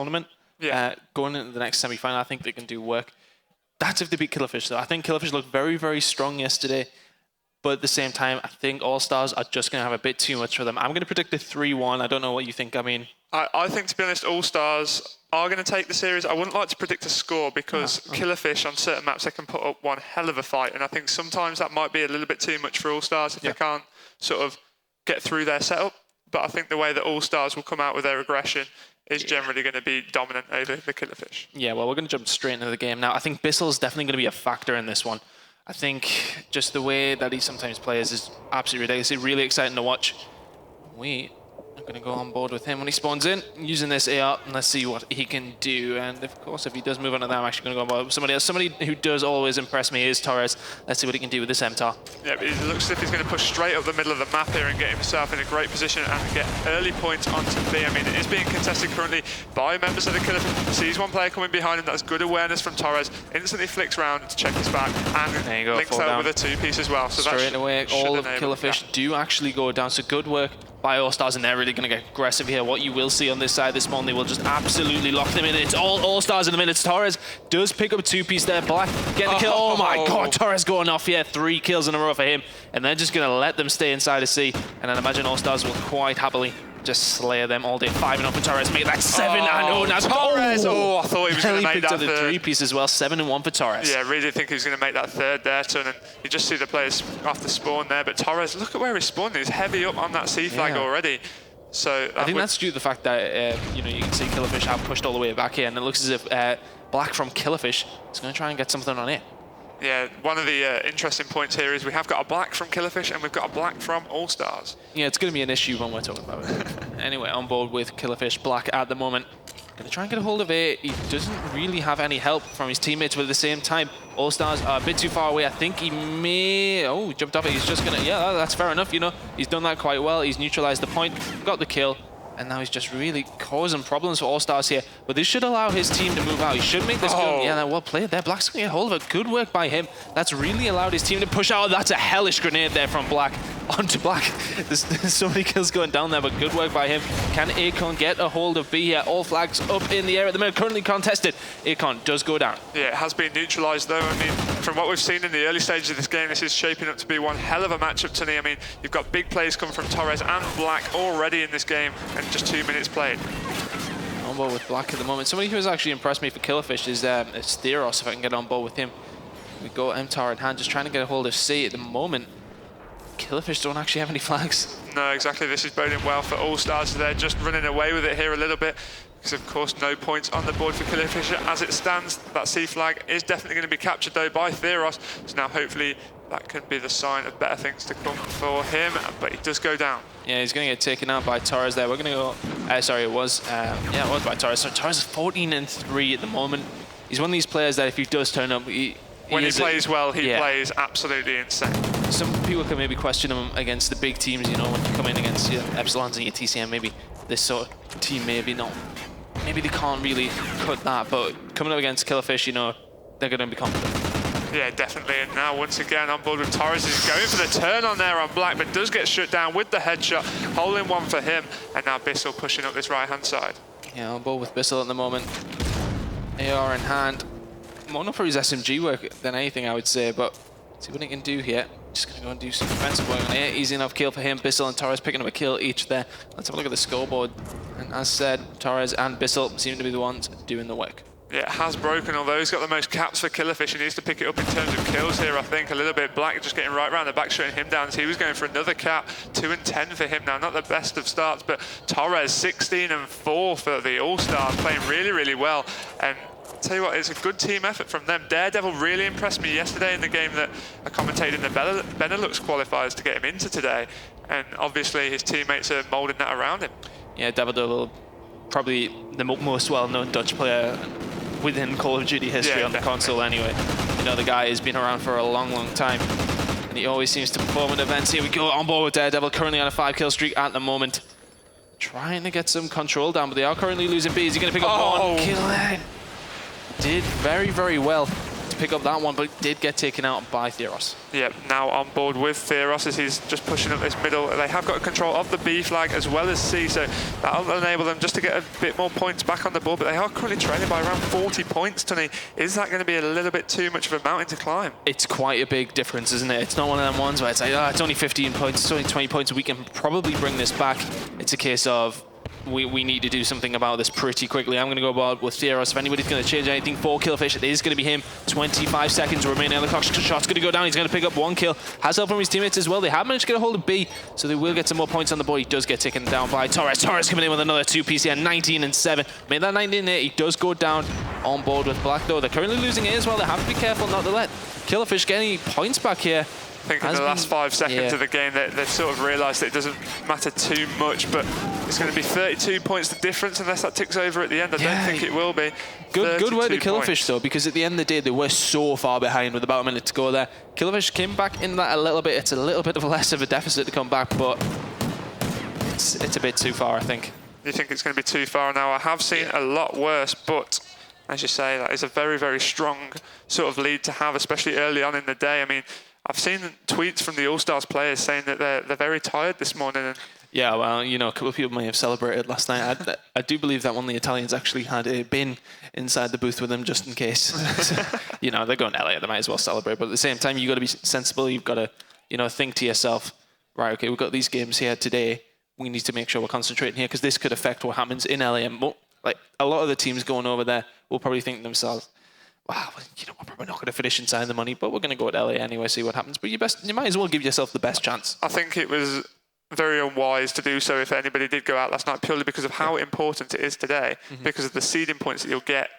tournament. Going into the next semi-final, I think they can do work. That's if they beat KillerFish, though. I think KillerFish looked very, very strong yesterday. But at the same time, I think Allstars are just going to have a bit too much for them. I'm going to predict a 3-1. I don't know what you think. I mean, I think, to be honest, Allstars are going to take the series. I wouldn't like to predict a score because KillerFish on certain maps, they can put up one hell of a fight. And I think sometimes that might be a little bit too much for Allstars if they can't sort of get through their setup. But I think the way that Allstars will come out with their aggression is generally going to be dominant over the KillerFish. Yeah, well, we're going to jump straight into the game now. I think Bissell is definitely going to be a factor in this one. I think just the way that he sometimes plays is absolutely ridiculous. It's really exciting to watch. We are going to go on board with him when he spawns in, using this AR, and let's see what he can do. And of course, if he does move on to that, I'm actually going to go on board with somebody else. Somebody who does always impress me is Torres. Let's see what he can do with this MTAR. Yeah, it looks as if he's going to push straight up the middle of the map here and get himself in a great position and get early points onto B. I mean, it is being contested currently by members of the KillerFish. Sees one player coming behind him. That's good awareness from Torres. Instantly flicks round to check his back and links out with a 2-piece as well. So straight away, all of KillerFish do actually go down. So good work by Allstars, and they're really going to get aggressive here. What you will see on this side this morning, they will just absolutely lock them in. It's all Allstars in the minutes. Torres does pick up a 2-piece there. Black getting the kill. Oh my God, Torres going off here. 3 kills in a row for him, and they're just going to let them stay inside the C. And I imagine Allstars will quite happily just slay them all day. 5-0 for Torres. Make that 7. Oh, now Torres! Oh, I thought he was going to make that third. He picked up the 3-piece as well. 7-1 for Torres. Yeah, really think he was going to make that third there, Ton. And you just see the players off the spawn there. But Torres, look at where he's spawned. He's heavy up on that C flag already. So I think that's due to the fact that you know, you can see KillerFish have pushed all the way back here, and it looks as if Black from KillerFish is going to try and get something on it. Yeah, one of the interesting points here is we have got a Black from KillerFish and we've got a Black from Allstars. Yeah, it's going to be an issue when we're talking about it. Anyway, on board with KillerFish. Black at the moment. Going to try and get a hold of A. He doesn't really have any help from his teammates, but at the same time, Allstars are a bit too far away. I think he may... Oh, jumped off it. He's just going to... Yeah, that's fair enough, you know. He's done that quite well. He's neutralized the point, got the kill. And now he's just really causing problems for Allstars here. But this should allow his team to move out. He should make this good. Yeah, well played there. Black's going to get hold of it. Good work by him. That's really allowed his team to push out. That's a hellish grenade there from Black onto Black. There's so many kills going down there, but good work by him. Can Akon get a hold of B here? All flags up in the air at the minute. Currently contested. Akon does go down. Yeah, it has been neutralized though. I mean, from what we've seen in the early stages of this game, this is shaping up to be one hell of a matchup to me. I mean, you've got big plays coming from Torres and Black already in this game, and just 2 minutes played. On board with Black at the moment. Somebody who has actually impressed me for KillerFish is Theros, if I can get on board with him. We go MTAR in hand, just trying to get a hold of C at the moment. KillerFish don't actually have any flags. No, exactly. This is boding well for Allstars. They're just running away with it here a little bit. Because, of course, no points on the board for KillerFish as it stands. That C flag is definitely going to be captured, though, by Theros. So now, hopefully, that can be the sign of better things to come for him. But he does go down. Yeah, he's going to get taken out by Torres there. We're going to go... sorry, it was by Torres. So Torres is 14-3 at the moment. He's one of these players that if he does turn up... When he plays well, he plays absolutely insane. Some people can maybe question him against the big teams, you know, when you come in against your Epsilons and your TCM, maybe this sort of team maybe not. Maybe they can't really cut that, but coming up against KillerFish, you know, they're going to be confident. Yeah, definitely. And now, once again, on board with Torres, is going for the turn on there on Black, but does get shut down with the headshot. Hole in one for him. And now Bissell pushing up this right-hand side. Yeah, on board with Bissell at the moment. AR in hand. More for his SMG work than anything, I would say, but see what he can do here. Just going to go and do some defensive work on it. Easy enough kill for him. Bissell and Torres picking up a kill each there. Let's have a look at the scoreboard. And as said, Torres and Bissell seem to be the ones doing the work. Yeah, it has broken, although he's got the most caps for KillerFish. He needs to pick it up in terms of kills here, I think, a little bit. Black just getting right around the back, shutting him down. So he was going for another cap. 2 and 10 for him now. Not the best of starts, but Torres 16 and 4 for the All-Stars, playing really, really well. And tell you what, it's a good team effort from them. Daredevil really impressed me yesterday in the game that I commentated in the Benelux qualifiers to get him into today. And obviously his teammates are moulding that around him. Yeah, Daredevil, probably the most well-known Dutch player within Call of Duty history on the console anyway. You know, the guy has been around for a long, long time. And he always seems to perform at events. Here we go, on board with Daredevil, currently on a 5-kill streak at the moment. Trying to get some control down, but they are currently losing B. Is he going to pick up one kill there? Did very, very well to pick up that one, but did get taken out by Theros. Yep, now on board with Theros as he's just pushing up this middle. They have got control of the B flag as well as C, so that'll enable them just to get a bit more points back on the board, but they are currently trailing by around 40 points, Tony. Is that going to be a little bit too much of a mountain to climb? It's quite a big difference, isn't it? It's not one of them ones where it's like, oh, it's only 15 points, it's only 20 points, we can probably bring this back. It's a case of we need to do something about this pretty quickly. I'm going to go about with Theros. If anybody's going to change anything for KillerFish, it is going to be him. 25 seconds remaining on the clock. Shot's going to go down. He's going to pick up 1 kill. Has help from his teammates as well. They have managed to get a hold of B, so they will get some more points on the board. He does get taken down by Torres. Torres coming in with another 2-piece here, 19 and 7. Made that 19 8. He does go down on board with Black, though. They're currently losing A as well. They have to be careful not to let KillerFish get any points back here. I think in the last 5 seconds of the game, they've sort of realised that it doesn't matter too much, but it's going to be 32 points the difference unless that ticks over at the end. I don't think it will be. Good work to KillerFish, though, because at the end of the day, they were so far behind with about a minute to go there. KillerFish came back in that a little bit. It's a little bit of less of a deficit to come back, but it's a bit too far, I think. You think it's going to be too far now? I have seen a lot worse, but as you say, that is a very, very strong sort of lead to have, especially early on in the day. I mean, I've seen tweets from the Allstars players saying that they're very tired this morning. And yeah, well, you know, a couple of people may have celebrated last night. I do believe that one of the Italians actually had a bin inside the booth with them just in case. So, you know, they're going to LA, they might as well celebrate. But at the same time, you've got to be sensible. You've got to, you know, think to yourself, right, okay, we've got these games here today. We need to make sure we're concentrating here because this could affect what happens in LA. And like a lot of the teams going over there will probably think to themselves, wow, you know, we're probably not going to finish inside the money, but we're going to go to LA anyway, see what happens. But you might as well give yourself the best chance. I think it was very unwise to do so if anybody did go out last night, purely because of how important it is today, because of the seeding points that you'll get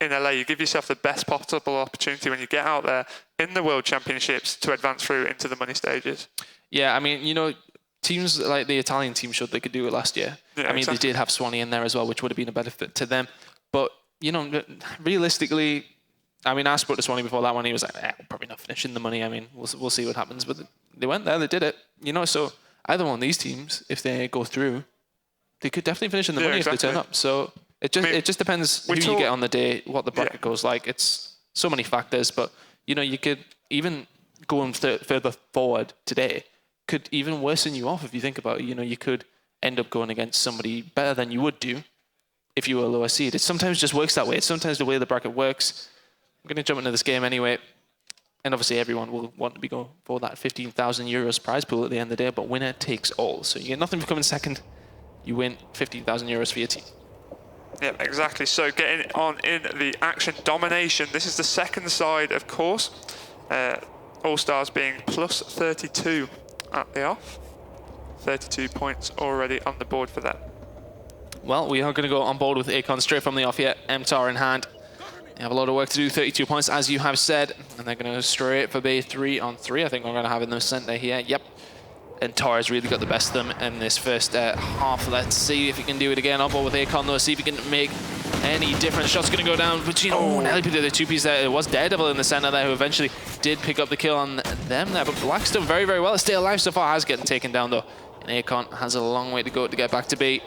in LA. You give yourself the best possible opportunity when you get out there in the World Championships to advance through into the money stages. Yeah, I mean, you know, teams like the Italian team showed they could do it last year. Yeah, I mean, exactly. They did have Swanee in there as well, which would have been a benefit to them. But, you know, realistically, I mean, I spoke to Swanee before that one. He was like, we're probably not finishing the money. I mean, we'll see what happens. But they went there, they did it. You know, so either one of these teams, if they go through, they could definitely finish in the money if they turn up. So it just depends who you get on the day, what the bracket goes like. It's so many factors. But, you know, you could even going further forward today could even worsen you off if you think about it. You know, you could end up going against somebody better than you would do if you were a lower seed. It sometimes just works that way. It's sometimes the way the bracket works. I'm going to jump into this game anyway. And obviously everyone will want to be going for that 15,000 euros prize pool at the end of the day, but winner takes all. So you get nothing for coming second. You win 15,000 euros for your team. Yeah, exactly. So getting on in the action domination. This is the second side, of course. Allstars being plus 32 at the off. 32 points already on the board for them. Well, we are going to go on board with Akon straight from the off here. MTAR in hand. They have a lot of work to do, 32 points, as you have said. And they're going to go straight for Bay 3-on-3. I think we're going to have in the center here. Yep. And Torres really got the best of them in this first half. Let's see if he can do it again. On board with Akon, though. See if he can make any difference. Shot's going to go down. But, you know, nearly did the 2-piece there. It was Daredevil in the center there who eventually did pick up the kill on them there. But Black's done very, very well. It's still alive so far. Has getting taken down, though. And Akon has a long way to go to get back to B.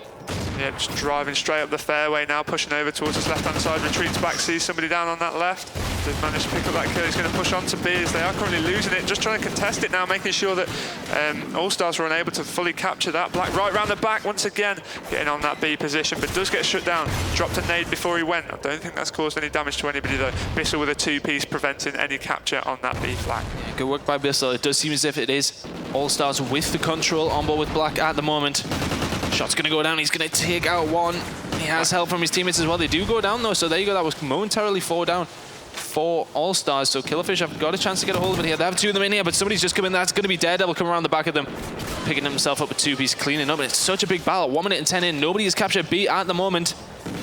Yeah, just driving straight up the fairway now, pushing over towards his left-hand side, retreats back, sees somebody down on that left. They've managed to pick up that kill. He's going to push on to B as they are currently losing it, just trying to contest it now, making sure that Allstars were unable to fully capture that. Black right round the back once again, getting on that B position, but does get shut down. Dropped a nade before he went. I don't think that's caused any damage to anybody though. Bissell with a 2-piece preventing any capture on that B flag. Yeah, good work by Bissell. It does seem as if it is Allstars with the control on board with Black at the moment. Shot's going to go down. He's going to take out one. He has help from his teammates as well. They do go down, though. So there you go. That was momentarily 4 down for Allstars. So KillerFish have got a chance to get a hold of it here. They have 2 of them in here, but somebody's just come in. That's going to be Daredevil coming around the back of them, picking himself up with 2-piece, cleaning up. And it's such a big battle. 1 minute and 10 in. Nobody has captured B at the moment.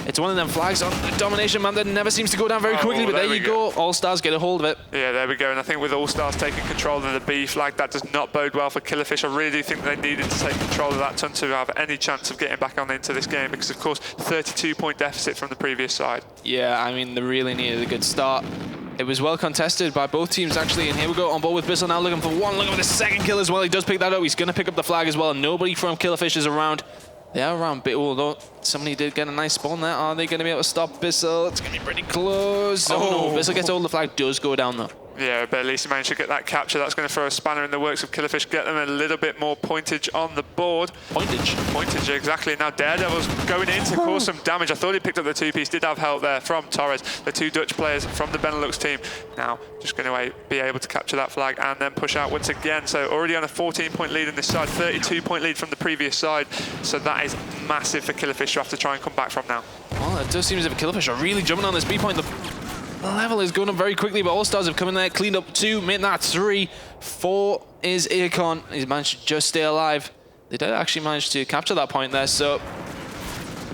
It's one of them flags on the domination map that never seems to go down very quickly, but there you go. Allstars get a hold of it. Yeah, there we go. And I think with Allstars taking control of the B flag, that does not bode well for KillerFish. I really do think they needed to take control of that ton to have any chance of getting back on into this game because, of course, 32-point deficit from the previous side. Yeah, I mean, they really needed a good start. It was well contested by both teams, actually, and here we go on board with Bissell now, looking for one, looking for the second kill as well. He does pick that up. He's going to pick up the flag as well. Nobody from KillerFish is around. They are around bit, although somebody did get a nice spawn there. Are they going to be able to stop Bissell? It's going to be pretty close. Oh, no, Bissell gets hold of the flag, does go down though. Yeah, but at least he managed to get that capture. That's going to throw a spanner in the works of KillerFish, get them a little bit more pointage on the board. Pointage? Pointage, exactly. Now Daredevil's going in to cause some damage. I thought he picked up the two-piece, did have help there from Torres, the two Dutch players from the Benelux team. Now just going to be able to capture that flag and then push out once again. So already on a 14-point lead on this side, 32-point lead from the previous side. So that is massive for KillerFish to have to try and come back from now. Well, it does seem as if KillerFish are really jumping on this B point. The level is going up very quickly, but Allstars have come in there, cleaned up 2, made that 3. 4 is Akon. He's managed to just stay alive. They did actually manage to capture that point there, so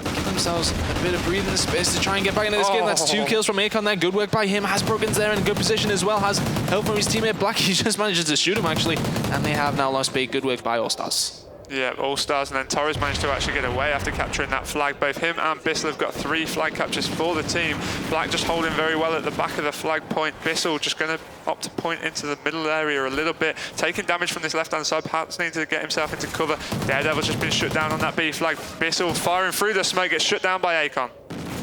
give themselves a bit of breathing space to try and get back into this game. That's 2 kills from Akon there. Good work by him. Has Broken's there in a good position as well. Has help from his teammate Black. He just manages to shoot him actually, and they have now lost B. Good work by Allstars. Yeah, Allstars, and then Torres managed to actually get away after capturing that flag. Both him and Bissell have got 3 flag captures for the team. Black just holding very well at the back of the flag point. Bissell just going to opt to point into the middle area a little bit, taking damage from this left-hand side. Perhaps needs to get himself into cover. Daredevil's just been shut down on that B flag. Bissell firing through the smoke, gets shut down by Akon.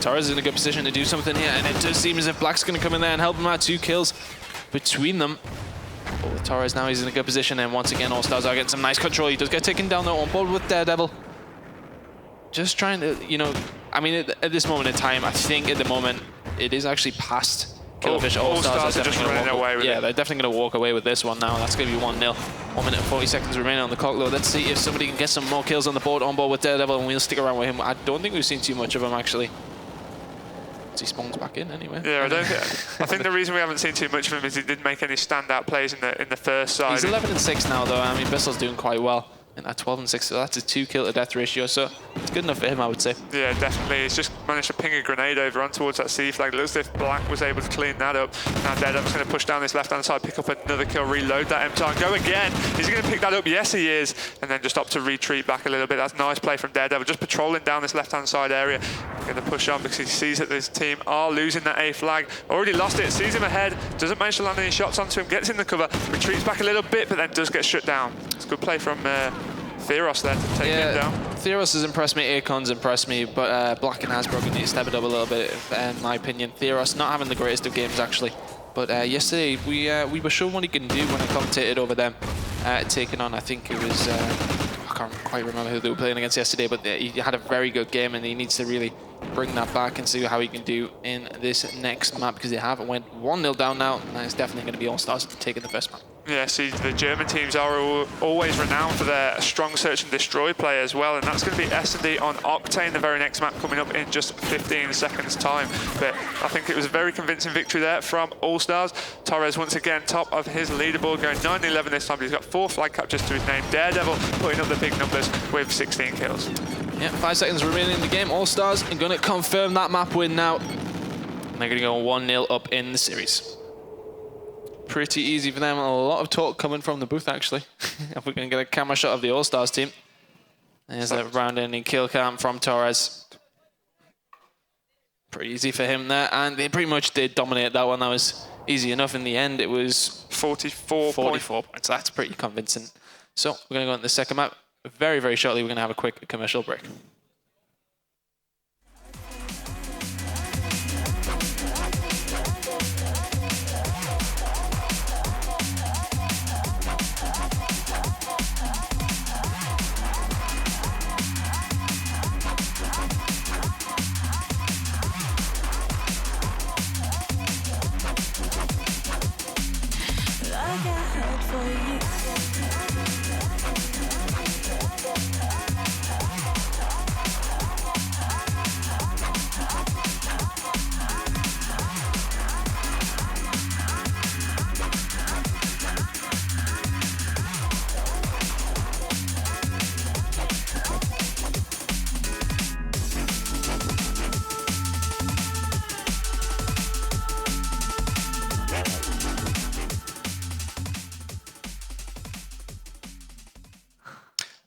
Torres is in a good position to do something here, and it does seem as if Black's going to come in there and help him out. 2 kills between them. But with Torres now, he's in a good position, and once again, Allstars are getting some nice control. He does get taken down though on board with Daredevil. Just trying to, you know, I mean, at this moment in time, I think at the moment, it is actually past KillerFish. Allstars are just running away with it. Yeah, they're definitely going to walk away with this one now. That's going to be 1-0. 1 minute and 40 seconds remaining on the clock though. Let's see if somebody can get some more kills on board with Daredevil, and we'll stick around with him. I don't think we've seen too much of him actually. He spawns back in anyway. Yeah, I think the reason we haven't seen too much of him is he didn't make any standout plays in the first side. He's 11 and 6 now though. I mean, Bissell's doing quite well. And at 12 and 6, so that's a 2 kill to death ratio, so it's good enough for him, I would say. Yeah, definitely. He's just managed to ping a grenade over on towards that C flag. It looks as if Black was able to clean that up. Now Daredevil's going to push down this left-hand side, pick up another kill, reload that MTAR, and go again. Is he going to pick that up? Yes, he is. And then just opt to retreat back a little bit. That's nice play from Daredevil, just patrolling down this left-hand side area. Going to push on because he sees that this team are losing that A flag. Already lost it, sees him ahead, doesn't manage to land any shots onto him, gets in the cover, retreats back a little bit, but then does get shut down. It's a good play from Theros there to take him down. Theros has impressed me, Akon's impressed me, but Black and has broken need to step it up a little bit, in my opinion. Theros not having the greatest of games actually, but yesterday we were shown what he can do when I commentated over them taking on, I think it was, I can't quite remember who they were playing against yesterday, but he had a very good game and he needs to really bring that back and see how he can do in this next map, because they haven't went 1-0 down now, and it's definitely going to be Allstars taking the first map. Yeah, see, the German teams are always renowned for their strong search and destroy play as well, and that's going to be S&D on Octane, the very next map coming up in just 15 seconds time. But I think it was a very convincing victory there from Allstars. Torres once again top of his leaderboard, going 9-11 this time, but he's got 4 flag captures to his name. Daredevil putting up the big numbers with 16 kills. Yeah, 5 seconds remaining in the game. Allstars are going to confirm that map win now. And they're going to go 1-0 up in the series. Pretty easy for them. A lot of talk coming from the booth, actually. If we're going to get a camera shot of the Allstars team. There's a round-ending kill cam from Torres. Pretty easy for him there. And they pretty much did dominate that one. That was easy enough in the end. It was 44 points. That's pretty convincing. So we're going to go on the second map. Very, very shortly, we're going to have a quick commercial break.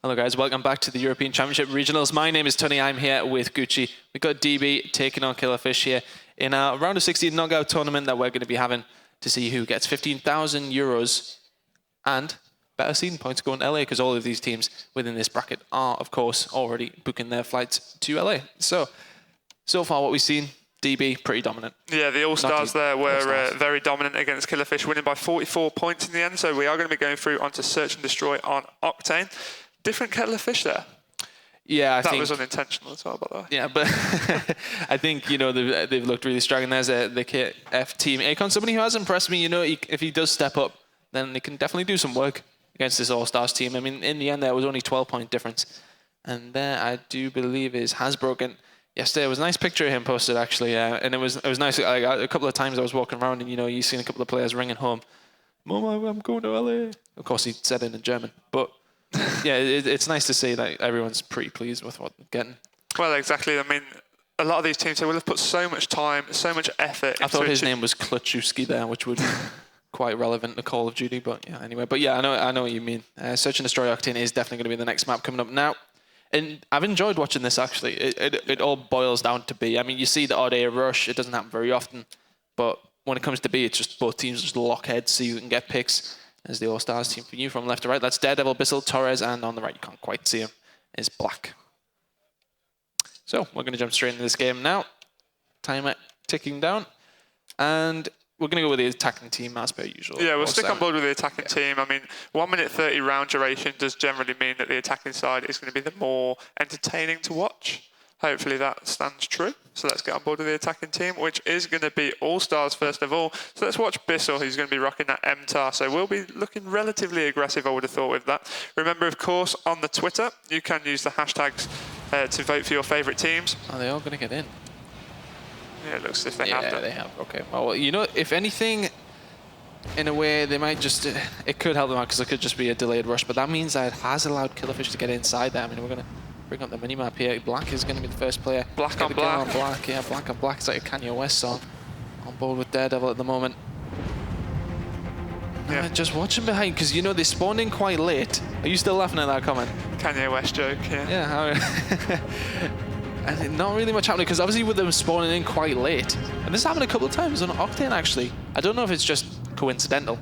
Hello guys, welcome back to the European Championship Regionals. My name is Tony, I'm here with Gucci. We've got DB taking on KillerFish here in our round of 16 knockout tournament that we're going to be having to see who gets 15,000 euros and better seeding points going to LA, because all of these teams within this bracket are, of course, already booking their flights to LA. So far what we've seen, DB pretty dominant. Yeah, the All-Stars there were very dominant against KillerFish, winning by 44 points in the end. So we are going to be going through onto Search and Destroy on Octane. Different KillerFish there. Yeah, I think that was unintentional as well, by the way. Yeah, but I think, you know, they've looked really strong. And there's the KF team. Akon, somebody who has impressed me, you know, if he does step up, then he can definitely do some work against this All-Stars team. I mean, in the end, there was only 12-point difference. And there, I do believe, is Hasbroken. Yesterday, it was a nice picture of him posted, actually. And it was nice. Like, a couple of times I was walking around and, you know, you seen a couple of players ringing home, "Mom, I'm going to LA." Of course, he said it in German. But yeah, it's nice to see that everyone's pretty pleased with what they're getting. Well, exactly. I mean, a lot of these teams, they will have put so much time, so much effort. I thought his name was Kluczewski there, which would be quite relevant to Call of Duty. But yeah, anyway. But yeah, I know what you mean. Search and Destroy Octane is definitely going to be the next map coming up now. And I've enjoyed watching this, actually. It all boils down to B. I mean, you see the odd A rush. It doesn't happen very often. But when it comes to B, it's just both teams just lock heads so you can get picks. There's the All-Stars team for you from left to right. That's Daredevil, Bissell, Torres, and on the right, you can't quite see him, is Black. So we're going to jump straight into this game now. Timer ticking down. And we're going to go with the attacking team as per usual. Yeah, we'll stick on board with the attacking team. I mean, 1 minute 30 round duration does generally mean that the attacking side is going to be the more entertaining to watch. Hopefully that stands true. So let's get on board with the attacking team, which is going to be All-Stars first of all. So let's watch Bissell, who's going to be rocking that MTAR. So we'll be looking relatively aggressive, I would have thought, with that. Remember, of course, on the Twitter, you can use the hashtags to vote for your favourite teams. Are they all going to get in? Yeah, it looks as if they have done. Yeah, they have. Okay. Well, you know, if anything, in a way, they might just... it could help them out because it could just be a delayed rush, but that means that it has allowed KillerFish to get inside there. I mean, we're going to bring up the minimap here. Black is going to be the first player. Black on Black. Yeah, Black on Black. It's like a Kanye West song. On board with Daredevil at the moment. Yeah. Just watch him behind, because, you know, they spawned in quite late. Are you still laughing at that comment? Kanye West joke, yeah. Yeah, and not really much happening, because obviously with them spawning in quite late. And this happened a couple of times on Octane, actually. I don't know if it's just coincidental,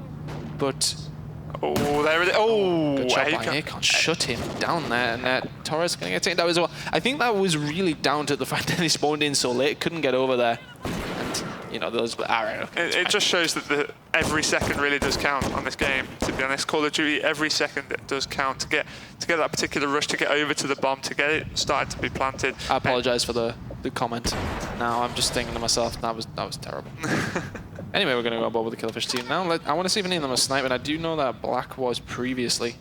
but... Oh, there it is. Oh, good job by Akon. Shut him down there. And Torres is going to get taken down as well. I think that was really down to the fact that they spawned in so late, couldn't get over there. And, you know, those... It just shows that every second really does count on this game, to be honest. Call of Duty, every second it does count to get that particular rush, to get over to the bomb, to get it started to be planted. I apologise for the comment. Now I'm just thinking to myself, that was terrible. Anyway, we're going to go on board with the KillerFish team now. I want to see if any of them are sniping. I do know that Black was previously.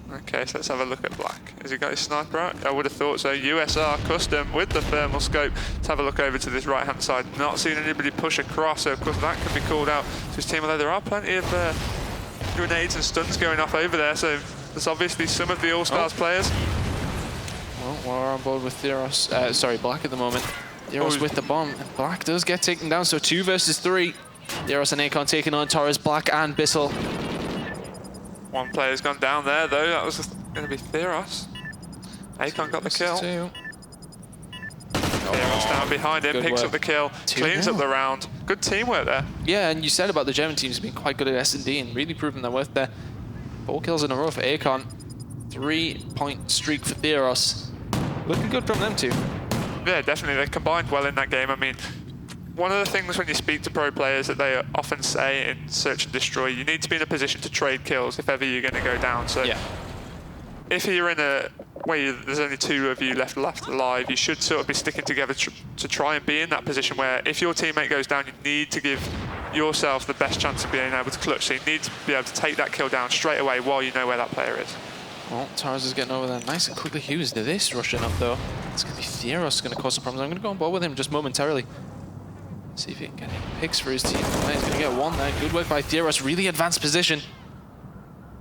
Okay, so let's have a look at Black. Has he got his sniper out? I would have thought so. USR custom with the thermal scope. Let's have a look over to this right-hand side. Not seeing anybody push across, so of course that can be called out to his team, although there are plenty of grenades and stuns going off over there, so there's obviously some of the All-Stars players. Well, we're on board with Theros. Sorry, Black at the moment. Theros with the bomb. Black does get taken down, so 2 versus 3. Theros and Akon taking on Torres, Black and Bissell. One player's gone down there, though. That was going to be Theros. Akon got the kill. Theros down behind him, picks up the kill, cleans up the round. Good teamwork there. Yeah, and you said about the German teams being quite good at S&D and really proving their worth there. 4 kills in a row for Akon. 3-point streak for Theros. Looking good from them too. Yeah, definitely. They combined well in that game. I mean, one of the things when you speak to pro players that they often say in Search and Destroy, you need to be in a position to trade kills if ever you're going to go down. So yeah. If you're in a where there's only 2 of you left alive, you should sort of be sticking together to try and be in that position where if your teammate goes down, you need to give yourself the best chance of being able to clutch. So you need to be able to take that kill down straight away while you know where that player is. Well, Torres is getting over there nice and quickly. Hughes to this rushing up though. It's going to be Theros going to cause some problems. I'm going to go on board with him just momentarily. See if he can get any picks for his team. He's going to get 1 there. Good work by Theros. Really advanced position.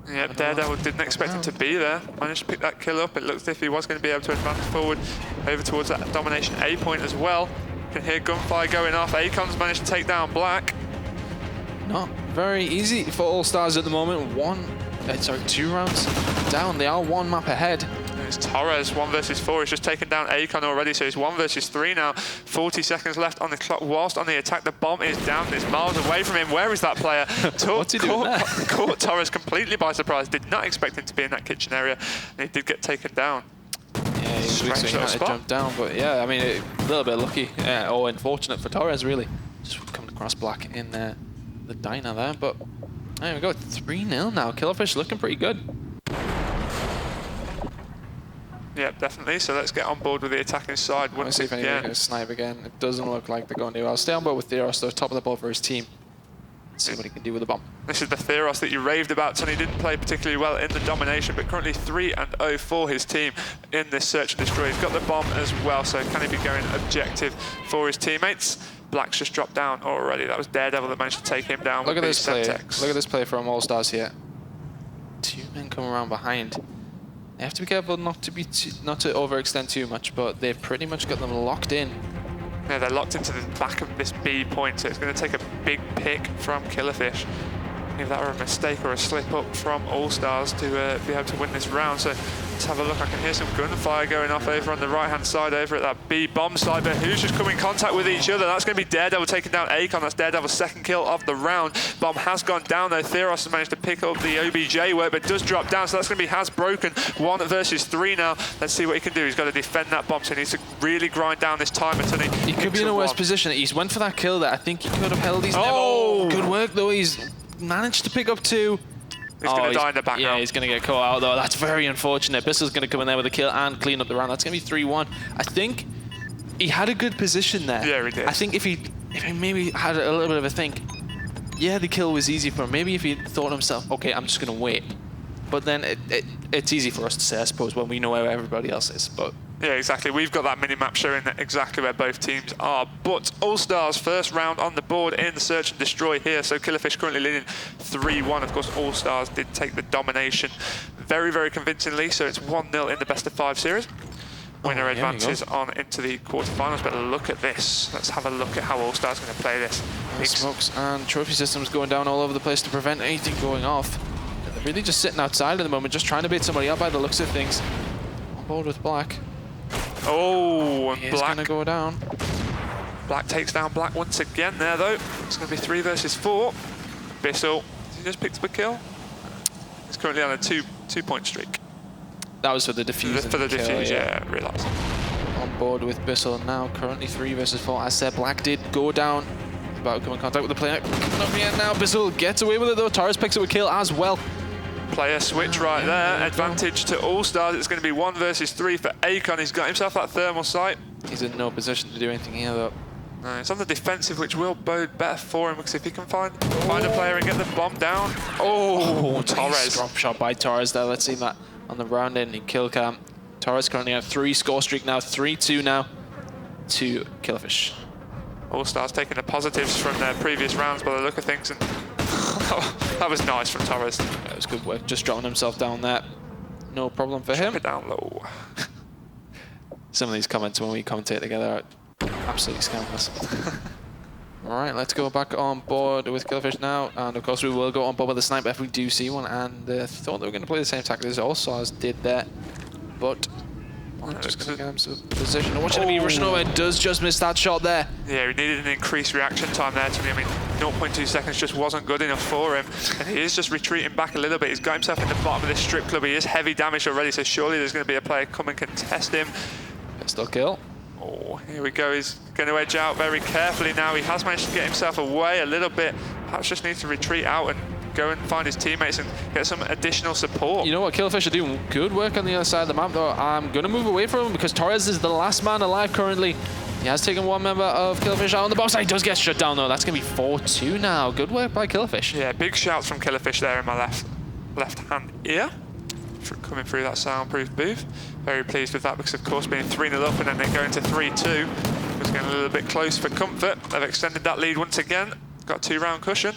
Yep, Daredevil didn't expect him to be there. Managed to pick that kill up. It looked as if he was going to be able to advance forward over towards that domination A point as well. You can hear gunfire going off. Akon's managed to take down Black. Not very easy for All-Stars at the moment. 2 rounds down. They are 1 map ahead. It's Torres, 1 versus 4. He's just taken down Akon already, so he's 1 versus 3 now. 40 seconds left on the clock. Whilst on the attack, the bomb is down. It's miles away from him. Where is that player? What's he doing there? Caught Torres completely by surprise. Did not expect him to be in that kitchen area, and he did get taken down. Yeah, he had to jump down, but yeah, I mean, a little bit lucky, or unfortunate for Torres, really. Just coming across Black in the diner there, but there we go, 3-0 now. KillerFish looking pretty good. Yeah, definitely. So let's get on board with the attacking side once See if anyone's going to snipe again. It doesn't look like they're going to. I'll stay on board with Theros, though, top of the board for his team. See what he can do with the bomb. This is the Theros that you raved about, Tony. Didn't play particularly well in the domination, but currently 3-0 for his team in this search and destroy. He's got the bomb as well, so can he be going objective for his teammates? Black's just dropped down already. That was Daredevil that managed to take him down. Look at this play. Look at this play from Allstars here. 2 men come around behind. They have to be careful not to overextend too much, but they've pretty much got them locked in. Yeah, they're locked into the back of this B point, so it's going to take a big pick from KillerFish. If that were a mistake or a slip up from Allstars to be able to win this round. So let's have a look. I can hear some gunfire going off over on the right-hand side over at that B bomb side, but who's just come in contact with each other? That's going to be Daredevil taking down Akon. That's Daredevil's 2nd kill of the round. Bomb has gone down though. Theros has managed to pick up the OBJ work, but does drop down, so that's going to be Has broken. 1 versus 3 now. Let's see what he can do. He's got to defend that bomb, so he needs to really grind down this timer. He could be in a worse position. He's went for that kill that I think he could have held. He's never. Good work though. He's managed to pick up 2. He's going to die in the back now. Yeah, he's going to get caught out though. That's very unfortunate. Bissell's going to come in there with a kill and clean up the round. That's going to be 3-1. I think he had a good position there. Yeah, he did. I think if he maybe had a little bit of a think, yeah, the kill was easy for him. Maybe if he thought to himself, okay, I'm just going to wait. But then it's easy for us to say, I suppose, when we know where everybody else is. But yeah, exactly. We've got that mini-map showing exactly where both teams are. But Allstars first round on the board in the search and destroy here. So KillerFish currently leading 3-1. Of course, Allstars did take the domination very, very convincingly. So it's 1-0 in the best of 5 series. Winner advances on into the quarterfinals. But look at this. Let's have a look at how Allstars going to play this. Smokes and trophy systems going down all over the place to prevent anything going off. They're really just sitting outside at the moment, just trying to bait somebody up by the looks of things. On board with Black. Oh, and Black gonna go down. Black takes down Black once again there though. It's gonna be 3 versus 4. Bissell, he just picked up a kill. He's currently on a 2-point streak. That was for the defuse. For the defuse, yeah, realised. On board with Bissell now, currently 3 versus 4. As said, Black did go down. He's about to come in contact with the player. Coming up here now, Bissell gets away with it though. Torres picks up a kill as well. Player switch right there. Advantage to Allstars. It's going to be 1 versus 3 for Akon. He's got himself that thermal sight. He's in no position to do anything here though. No, it's on the defensive, which will bode better for him, because if he can find a player and get the bomb down. Oh, Torres. Nice drop shot by Torres there. Let's see that on the round ending kill cam. Torres currently on a 3 score streak now, 3-2 now to KillerFish. Allstars taking the positives from their previous rounds by the look of things, and that was nice from Torres. That was good work, just dropping himself down there. No problem for him. Drop it down low. Some of these comments when we commentate together are absolutely scandalous. Alright, let's go back on board with KillerFish now, and of course we will go on board with the sniper if we do see one, and thought they were going to play the same tactic as Allstars did there, but I'm just going to get him to position. Watch it be rushing over, does just miss that shot there. Yeah, he needed an increased reaction time there to me. I mean, 0.2 seconds just wasn't good enough for him, and he is just retreating back a little bit. He's got himself in the bottom of this strip club. He is heavy damage already, so surely there's going to be a player come and contest him. Pistol kill. Oh, here we go. He's going to edge out very carefully now. He has managed to get himself away a little bit. Perhaps just needs to retreat out and go and find his teammates and get some additional support. You know what, KillerFish are doing good work on the other side of the map though. I'm going to move away from him because Torres is the last man alive currently. He has taken 1 member of KillerFish out on the box. He does get shut down though. That's going to be 4-2 now. Good work by KillerFish. Yeah, big shouts from KillerFish there in my left hand ear. Coming through that soundproof booth. Very pleased with that because of course being 3-0 up and then they go into 3-2. It's getting a little bit close for comfort. They've extended that lead once again. Got a 2-round cushion.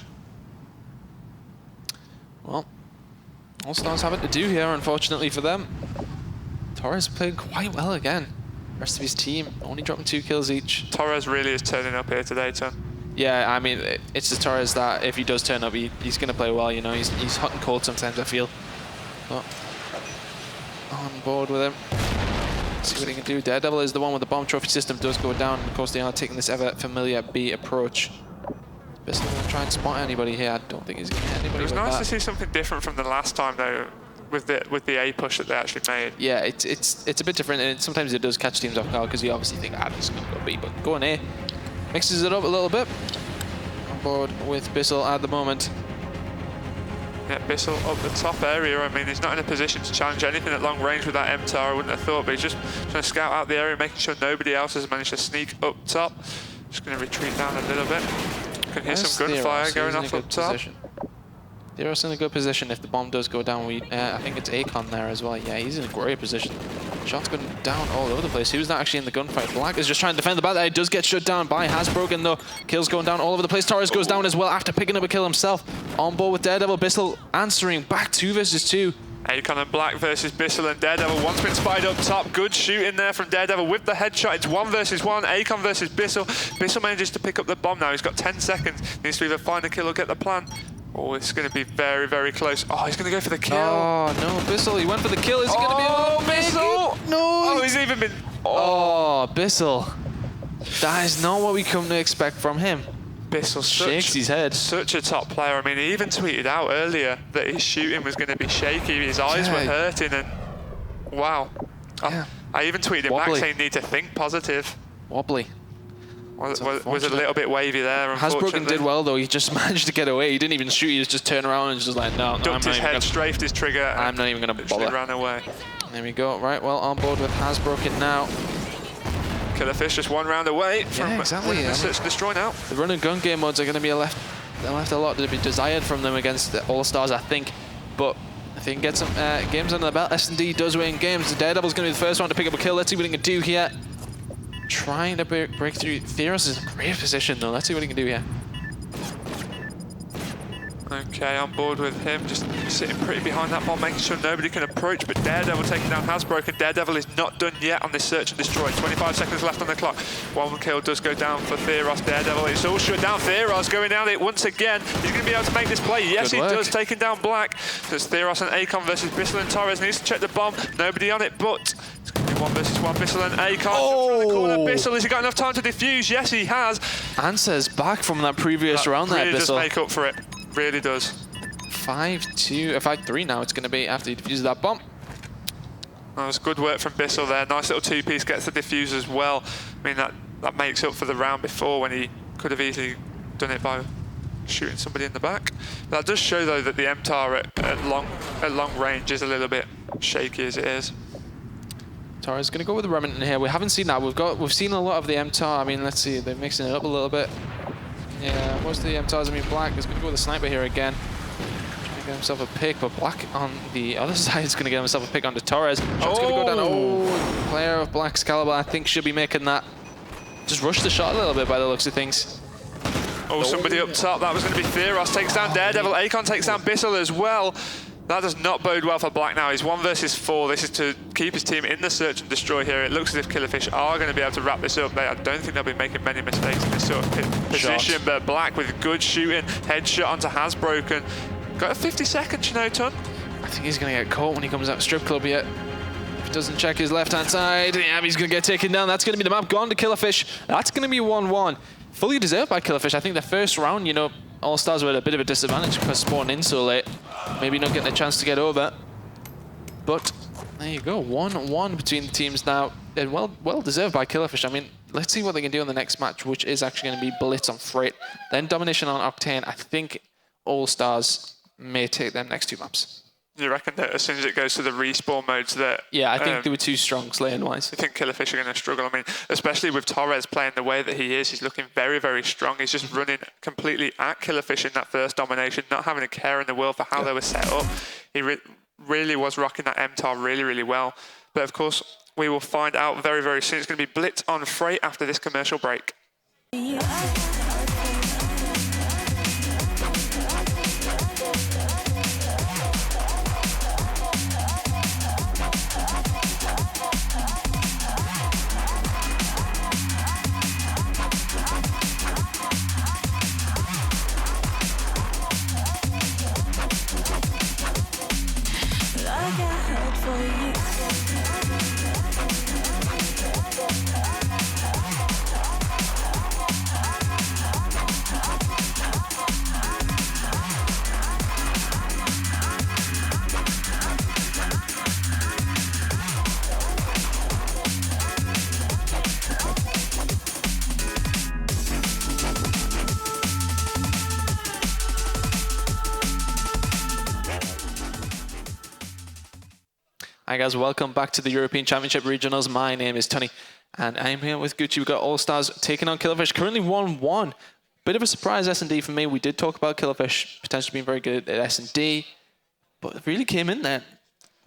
Well, Allstars having to do here, unfortunately for them. Torres played quite well again. The rest of his team only dropping 2 kills each. Torres really is turning up here today, Ton. Yeah, I mean, it's the Torres that if he does turn up, he's going to play well, you know. He's hot and cold sometimes, I feel. But on board with him. See what he can do. Daredevil is the one with the bomb trophy system, does go down. Of course, they are taking this ever familiar B approach. Bissell going to try and spot anybody here. I don't think he's going to hit anybody. It was with nice that. to see something different from the last time, though, with the A push that they actually made. Yeah, it's a bit different, and sometimes it does catch teams off guard because you obviously think, this is going to go B, but going A. Mixes it up a little bit. On board with Bissell at the moment. Yeah, Bissell up the top area. I mean, he's not in a position to challenge anything at long range with that MTAR, I wouldn't have thought, but he's just trying to scout out the area, making sure nobody else has managed to sneak up top. Just going to retreat down a little bit. Can hear some gunfire going off up top. Theros in a good position if the bomb does go down. I think it's Akon there as well. Yeah, he's in a great position. Shots going down all over the place. Who's not actually in the gunfight? Black is just trying to defend the back there. He does get shut down by Hasbroken though. Kills going down all over the place. Torres goes down as well after picking up a kill himself. On board with Daredevil. Bissell answering back 2 versus 2. Akon and Black versus Bissell and Daredevil. One's been spied up top. Good shooting there from Daredevil with the headshot. It's 1 versus 1. Akon versus Bissell. Bissell manages to pick up the bomb now. He's got 10 seconds. Needs to either find a kill or get the plan. Oh, it's going to be very, very close. Oh, he's going to go for the kill. Oh, no, Bissell. He went for the kill. Is it going to be a Bissell? No. Oh, he's even been... Oh, Bissell. That is not what we come to expect from him. Bissell shakes his head. Such a top player. I mean, he even tweeted out earlier that his shooting was going to be shaky. His eyes were hurting, and wow. Yeah. I even tweeted him back saying, need to think positive. Wobbly. Was a little bit wavy there, unfortunately. Hasbroken did well, though. He just managed to get away. He didn't even shoot. He was just turning around and just like, no, ducked his head, strafed his trigger. I'm not even going to bother. Ran away. There we go. Right, well, on board with Hasbroken now. KillerFish just 1 round away from exactly. Search and Destroy now. The run and gun game modes are going to be left a lot to be desired from them against the All-Stars, I think. But if he can get some games under the belt, S&D does win games. The Daredevil's going to be the first one to pick up a kill. Let's see what he can do here. Trying to break through. Theros is in a great position, though. Let's see what he can do here. Okay, on board with him, just sitting pretty behind that bomb, making sure nobody can approach, but Daredevil taking down Hasbroken. Daredevil is not done yet on this search and destroy. 25 seconds left on the clock. 1 kill does go down for Theros. Daredevil, it's all shut down. Theros going down it once again. He's going to be able to make this play. Yes, he does, taking down Black. So it's Theros and Akon versus Bissell and Torres. Needs to check the bomb. Nobody on it, but it's going to be 1 versus 1. Bissell and Akon. Oh! The corner. Bissell, has he got enough time to defuse? Yes, he has. Answers back from that previous round there, Bissell. Really does make up for it. Really does. 5-2, 5-3 now it's going to be after he defuses that bomb. That was good work from Bissell there. Nice little 2-piece, gets the defuse as well. I mean, that makes up for the round before when he could have easily done it by shooting somebody in the back. But that does show, though, that the MTAR at long range is a little bit shaky as it is. Torres is going to go with the Remington here. We haven't seen that. We've seen a lot of the MTAR. I mean, let's see. They're mixing it up a little bit. Yeah, most of the MTARs, I mean, Black is going to go with the sniper here again. Trying to get himself a pick, but Black on the other side is going to get himself a pick onto Torres. Shot's going to go down. Oh, player of Black's caliber, I think, should be making that. Just rush the shot a little bit by the looks of things. Oh, somebody up top. That was going to be Theros. Takes down Daredevil. Akon takes down Bissell as well. That does not bode well for Black now. He's 1 versus 4. This is to keep his team in the search and destroy here. It looks as if KillerFish are going to be able to wrap this up. I don't think they'll be making many mistakes in this sort of position, but Black with good shooting. Headshot onto Hasbroken. Got a 50 seconds, you know, Ton. I think he's going to get caught when he comes out of strip club yet. If he doesn't check his left-hand side, yeah, he's going to get taken down. That's going to be the map gone to KillerFish. That's going to be 1-1. Fully deserved by KillerFish. I think the first round, you know, All-Stars were at a bit of a disadvantage because spawning in so late. Maybe not getting a chance to get over. But there you go, 1-1 between the teams now. And well deserved by KillerFish. I mean, let's see what they can do in the next match, which is actually going to be Blitz on Freight. Then Domination on Octane. I think All-Stars may take them next 2 maps. You reckon that as soon as it goes to the respawn modes that... Yeah, I think they were too strong slaying-wise. I think KillerFish are going to struggle. I mean, especially with Torres playing the way that he is, he's looking very, very strong. He's just running completely at KillerFish in that first domination, not having a care in the world for how they were set up. He really was rocking that MTAR really, really well. But of course, we will find out very, very soon. It's going to be Blitz on Freight after this commercial break. Like I had for you. Hi guys, welcome back to the European Championship Regionals. My name is Tony, and I'm here with Gucci. We've got Allstars taking on KillerFish, currently 1-1. Bit of a surprise S&D for me. We did talk about KillerFish potentially being very good at S&D, but it really came in there.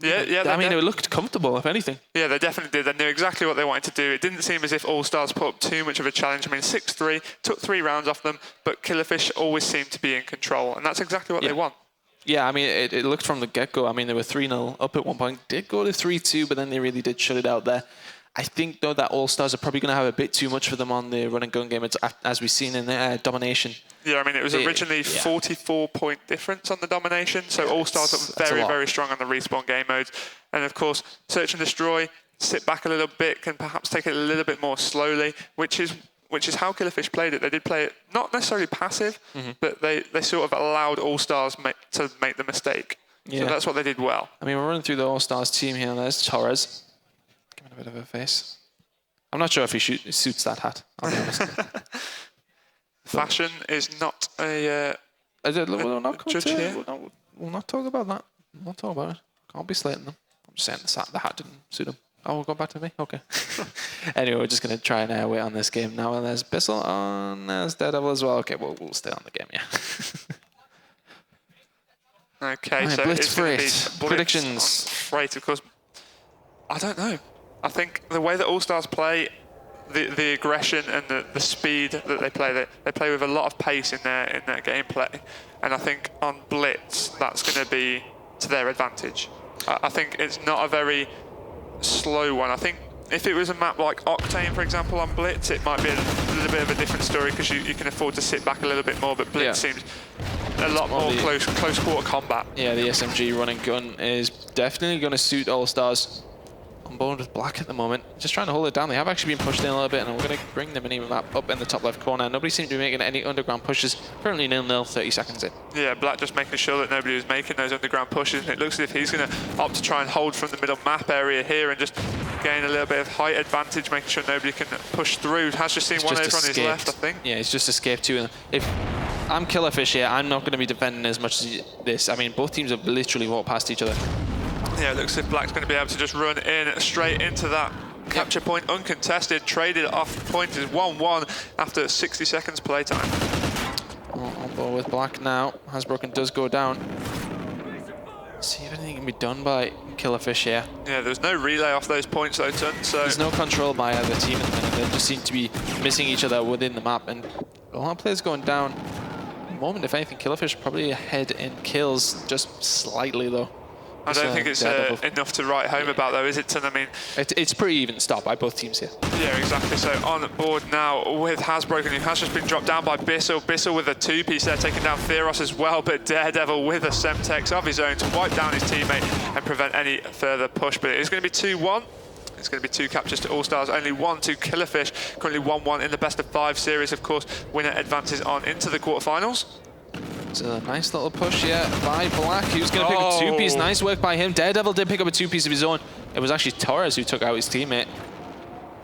Yeah. I mean, it looked comfortable, if anything. Yeah, they definitely did. They knew exactly what they wanted to do. It didn't seem as if Allstars put up too much of a challenge. I mean, 6-3, took 3 rounds off them, but KillerFish always seemed to be in control, and that's exactly what they want. Yeah, I mean, it looked from the get-go. I mean, they were 3-0 up at one point. Did go to 3-2, but then they really did shut it out there. I think, though, that Allstars are probably going to have a bit too much for them on the run-and-gun game, as we've seen in the domination. Yeah, I mean, it was originally 44-point difference on the domination, so Allstars are very, very strong on the respawn game modes. And, of course, Search and Destroy, sit back a little bit, can perhaps take it a little bit more slowly, which is how KillerFish played it. They did play it not necessarily passive, but they sort of allowed Allstars to make the mistake. Yeah. So that's what they did well. I mean, we're running through the Allstars team here. There's Torres. Giving a bit of a face. I'm not sure if he suits that hat, I'll be honest. Fashion is not a judge here. We'll not talk about that. We'll not talk about it. Can't be slating them. I'm just saying the hat didn't suit him. Oh, we'll go back to me? Okay. Anyway, we're just going to try and wait on this game now. And there's Bissell on, there's Daredevil as well. Okay, we'll stay on the game, yeah. Okay, right, so Blitz it's going to be predictions. Freight, of course. I don't know. I think the way that Allstars play, the aggression and the speed that they play with a lot of pace in their gameplay. And I think on Blitz, that's going to be to their advantage. I think it's not a very slow one. I think if it was a map like Octane, for example, on Blitz, it might be a little bit of a different story because you can afford to sit back a little bit more, but Blitz seems a lot more close quarter combat. Yeah, the SMG running gun is definitely going to suit Allstars. On board with Black at the moment, just trying to hold it down. They have actually been pushed in a little bit, and we're going to bring the mini-map up in the top left corner. Nobody seems to be making any underground pushes. Currently 0-0, 30 seconds in. Yeah, Black just making sure that nobody was making those underground pushes, and it looks as if he's going to opt to try and hold from the middle map area here and just gain a little bit of height advantage, making sure nobody can push through. Has just seen one over on his left, I think. Yeah, he's just escaped too. If I'm KillerFish here, I'm not going to be defending as much as this. I mean, both teams have literally walked past each other. Yeah, it looks as if Black's going to be able to just run in straight into that capture point, uncontested, traded off point is 1-1 after 60 seconds playtime. On board with Black now. Hasbroken does go down. See if anything can be done by KillerFish here. Yeah, there's no relay off those points though, Tun, so there's no control by either team at the minute. They just seem to be missing each other within the map, and a lot of players going down. At the moment, if anything, KillerFish probably ahead in kills, just slightly though. I don't think it's enough to write home about, though, is it, Tun? I mean, it's pretty even start by both teams here. Yeah, exactly. So on board now with Hasbroken, who has just been dropped down by Bissell. Bissell with a 2-piece there, taking down Theros as well, but Daredevil with a Semtex of his own to wipe down his teammate and prevent any further push. But it is going to be 2-1. It's going to be 2 captures to Allstars, only 1 to KillerFish. Currently 1-1 in the best-of-5 series, of course. Winner advances on into the quarterfinals. It's a nice little push here by Black, who's going to pick a 2-piece. Nice work by him. Daredevil did pick up a 2-piece of his own. It was actually Torres who took out his teammate.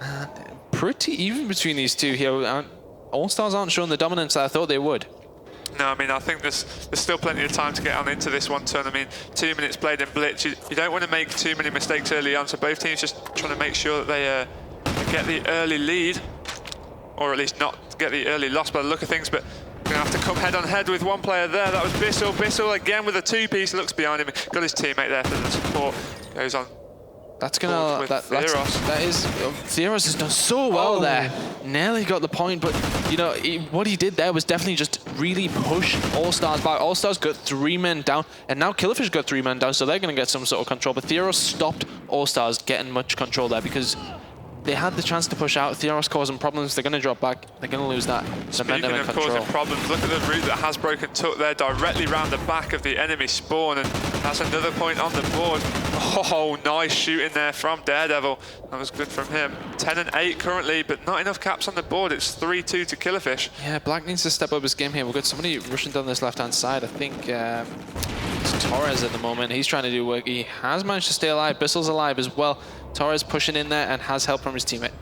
And pretty even between these two here. Allstars aren't showing the dominance that I thought they would. No, I mean, I think there's still plenty of time to get on into this one, Turn. I mean, 2 minutes played in Blitz. You don't want to make too many mistakes early on, so both teams just trying to make sure that they get the early lead, or at least not get the early loss by the look of things, but going to have to come head-on-head with one player there. That was Bissell. Bissell again with a 2-piece. Looks behind him. Got his teammate there for the support. Goes on. That's going to... Theros has done so well there. Nearly got the point, but, you know, what he did there was definitely just really push Allstars back. Allstars got 3 men down, and now KillerFish got 3 men down, so they're going to get some sort of control. But Theros stopped Allstars getting much control there because they had the chance to push out. Theros causing problems. They're going to drop back. They're going to lose that momentum and control. Speaking of causing problems, look at the route that Hasbroken took there, directly round the back of the enemy spawn, and that's another point on the board. Oh, nice shooting there from Daredevil. That was good from him. 10 and 8 currently, but not enough caps on the board. It's 3-2 to KillerFish. Yeah, Black needs to step up his game here. We've got somebody rushing down this left-hand side. I think it's Torres at the moment. He's trying to do work. He has managed to stay alive. Bissell's alive as well. Torres pushing in there and has help from his teammate.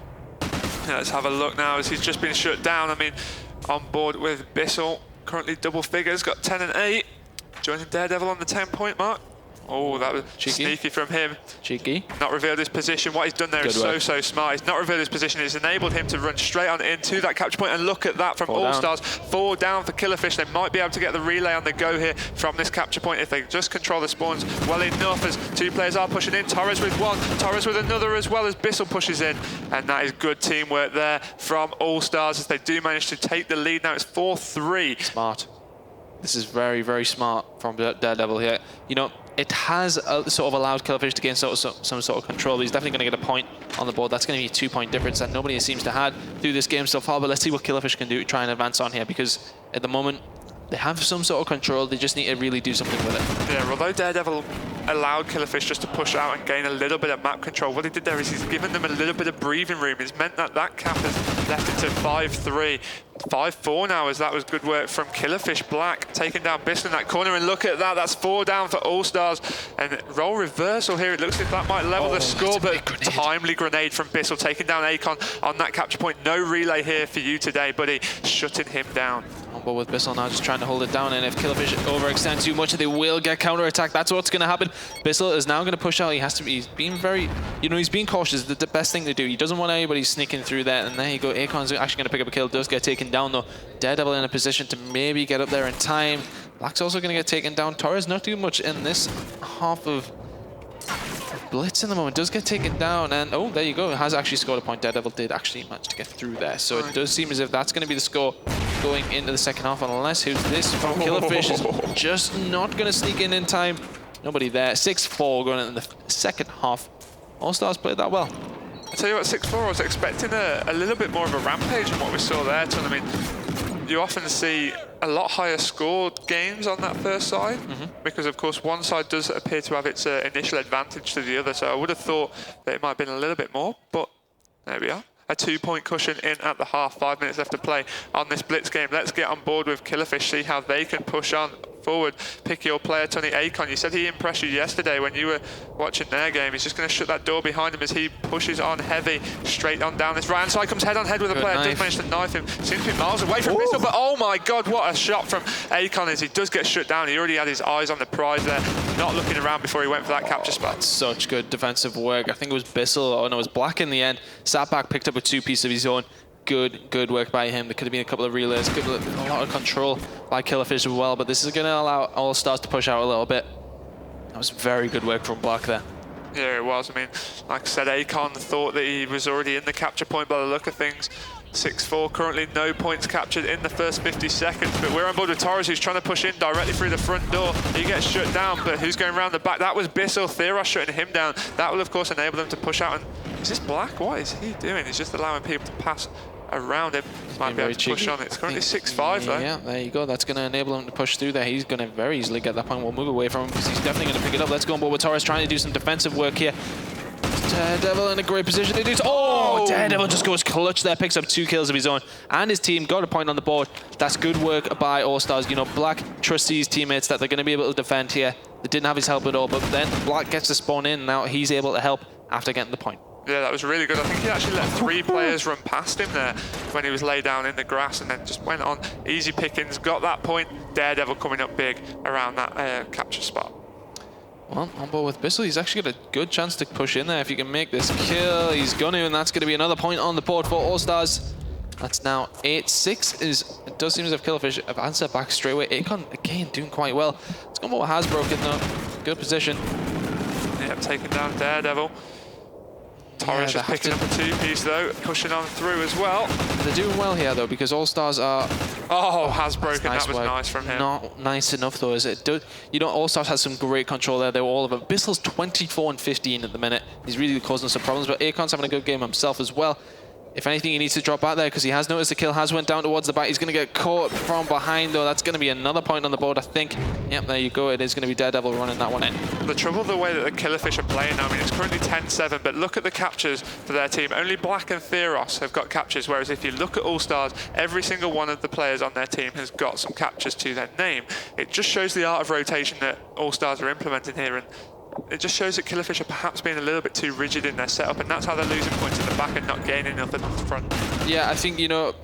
Yeah, let's have a look now as he's just been shut down. I mean, on board with Bissell, currently double figures, got 10 and 8. Joining Daredevil on the 10-point mark. Oh, that was Cheeky. sneaky from him. Cheeky. Not revealed his position. What he's done there is so smart. He's not revealed his position. It's enabled him to run straight on into that capture point. And look at that from Allstars. 4 down for KillerFish. They might be able to get the relay on the go here from this capture point if they just control the spawns well enough, as 2 players are pushing in. Torres with 1, Torres with another, as well as Bissell pushes in. And that is good teamwork there from Allstars as they do manage to take the lead. Now it's 4-3. Smart. This is very, very smart from Daredevil here. You know, it has sort of allowed KillerFish to gain some sort of control. He's definitely going to get a point on the board. That's going to be a 2-point difference that nobody seems to have through this game so far. But let's see what KillerFish can do to try and advance on here, because at the moment, they have some sort of control. They just need to really do something with it. Yeah, although Daredevil allowed KillerFish just to push out and gain a little bit of map control, what he did there is he's given them a little bit of breathing room. It's meant that that cap has left it to 5-3. 5-4 now, as that was good work from KillerFish. Black taking down Bissell in that corner, and look at that, that's 4 down for Allstars. And role reversal here, it looks like that might level the score, but timely grenade from Bissell taking down Akon on that capture point. No relay here for you today, buddy, shutting him down. On board with Bissell now, just trying to hold it down, and if KillerFish overextend too much, they will get counter-attacked. That's what's going to happen. Bissell is now going to push out. He has to be, he's being very, you know, he's being cautious. The best thing to do. He doesn't want anybody sneaking through there, and there you go. Akon's actually going to pick up a kill, does get taken down though. Daredevil in a position to maybe get up there in time. Black's also going to get taken down. Torres not too much in this half of Blitz in the moment, does get taken down, and oh, there you go. It has actually scored a point. Daredevil did actually manage to get through there, so it does seem as if that's going to be the score going into the second half, unless who's this from KillerFish is just not going to sneak in time. Nobody there. 6-4 going into the second half. Allstars played that well. I tell you what, 6-4, I was expecting a little bit more of a rampage than what we saw there, Ton. I mean, you often see a lot higher scored games on that first side, because of course one side does appear to have its initial advantage to the other, so I would have thought that it might have been a little bit more, but there we are. A 2-point cushion in at the half, 5 minutes left to play on this Blitz game. Let's get on board with KillerFish, see how they can push on forward. Pick your player, Tony Akon. You said he impressed you yesterday when you were watching their game. He's just going to shut that door behind him as he pushes on heavy, straight on down this right-hand side, comes head-on-head with a player, does manage to knife him. Seems to be miles away from Bissell, but oh my God, what a shot from Akon as he does get shut down. He already had his eyes on the prize there, not looking around before he went for that capture spot. Such good defensive work. I think it was Bissell, oh no, it was Black in the end. Sat back, picked up a 2-piece of his own. Good work by him. There could have been a couple of relays, a lot of control by KillerFish as well, but this is going to allow Allstars to push out a little bit. That was very good work from Black there. Yeah, it was. I mean, like I said, Akon thought that he was already in the capture point by the look of things. 6-4, currently no points captured in the first 50 seconds, but we're on board with Torres, who's trying to push in directly through the front door. He gets shut down, but who's going around the back? That was Bissell. Theros shutting him down. That will, of course, enable them to push out. And is this Black? What is he doing? He's just allowing people to pass around him. Might be able to push on. It's currently 6-5 though. Yeah, there you go. That's going to enable him to push through there. He's going to very easily get that point. We'll move away from him because he's definitely going to pick it up. Let's go on board with Torres, trying to do some defensive work here. Daredevil in a great position to do so. Oh, Daredevil just goes clutch there, picks up 2 kills of his own, and his team got a point on the board. That's good work by Allstars. You know, Black trusts his teammates that they're going to be able to defend here. They didn't have his help at all, but then Black gets to spawn in, and now he's able to help after getting the point. Yeah, that was really good. I think he actually let 3 players run past him there when he was laid down in the grass, and then just went on easy pickings, got that point. Daredevil coming up big around that capture spot. Well, on board with Bissell, he's actually got a good chance to push in there if he can make this kill. He's going to, and that's going to be another point on the board for Allstars. That's now 8-6. It does seem as if KillerFish have answered back straight away. Akon, again, doing quite well. It's gone what has broken, though. Good position. Yep, taking down Daredevil. Torres just picking up a 2-piece though, pushing on through as well. They're doing well here though, because Allstars are... Oh, has broken. Nice that was nice from him. Not nice enough though, is it? You know, Allstars has some great control there. They were all of them. Bissell's 24 and 15 at the minute. He's really causing some problems, but Akon's having a good game himself as well. If anything, he needs to drop back there because he has noticed the kill has went down towards the back. He's going to get caught from behind, though. That's going to be another point on the board, I think. Yep, there you go. It is going to be Daredevil running that one in. The trouble, the way that the KillerFish are playing now, I mean, it's currently 10-7, but look at the captures for their team. Only Black and Theros have got captures, whereas if you look at Allstars, every single one of the players on their team has got some captures to their name. It just shows the art of rotation that Allstars are implementing here, and it just shows that KillerFish are perhaps being a little bit too rigid in their setup, and that's how they're losing points at the back and not gaining enough at the front. Yeah, I think, you know,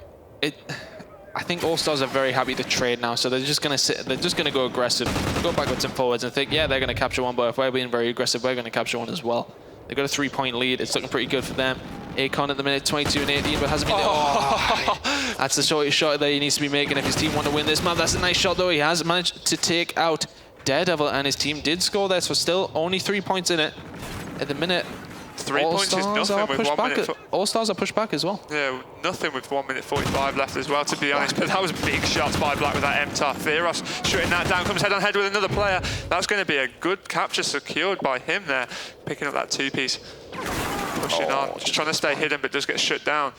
I think Allstars are very happy to trade now, so they're just going to sit. They're just going to go aggressive, go backwards and forwards, and think, yeah, they're going to capture one, but if we're being very aggressive, we're going to capture one as well. They've got a 3-point lead. It's looking pretty good for them. Akon at the minute, 22 and 18, but hasn't been. Oh, that's the shortest shot that he needs to be making if his team want to win this map. That's a nice shot, though. He has managed to take out Daredevil, and his team did score there, so still only 3 points in it at the minute. 3 points is nothing with 1 minute. Allstars are pushed back as well. Yeah, nothing with 1 minute 45 left as well, to be honest. But that was big shots by Black with that MTAR. Theros shooting that down, comes head on head with another player. That's going to be a good capture secured by him there, picking up that 2-piece. Pushing on, just trying to stay hidden, but does get shut down.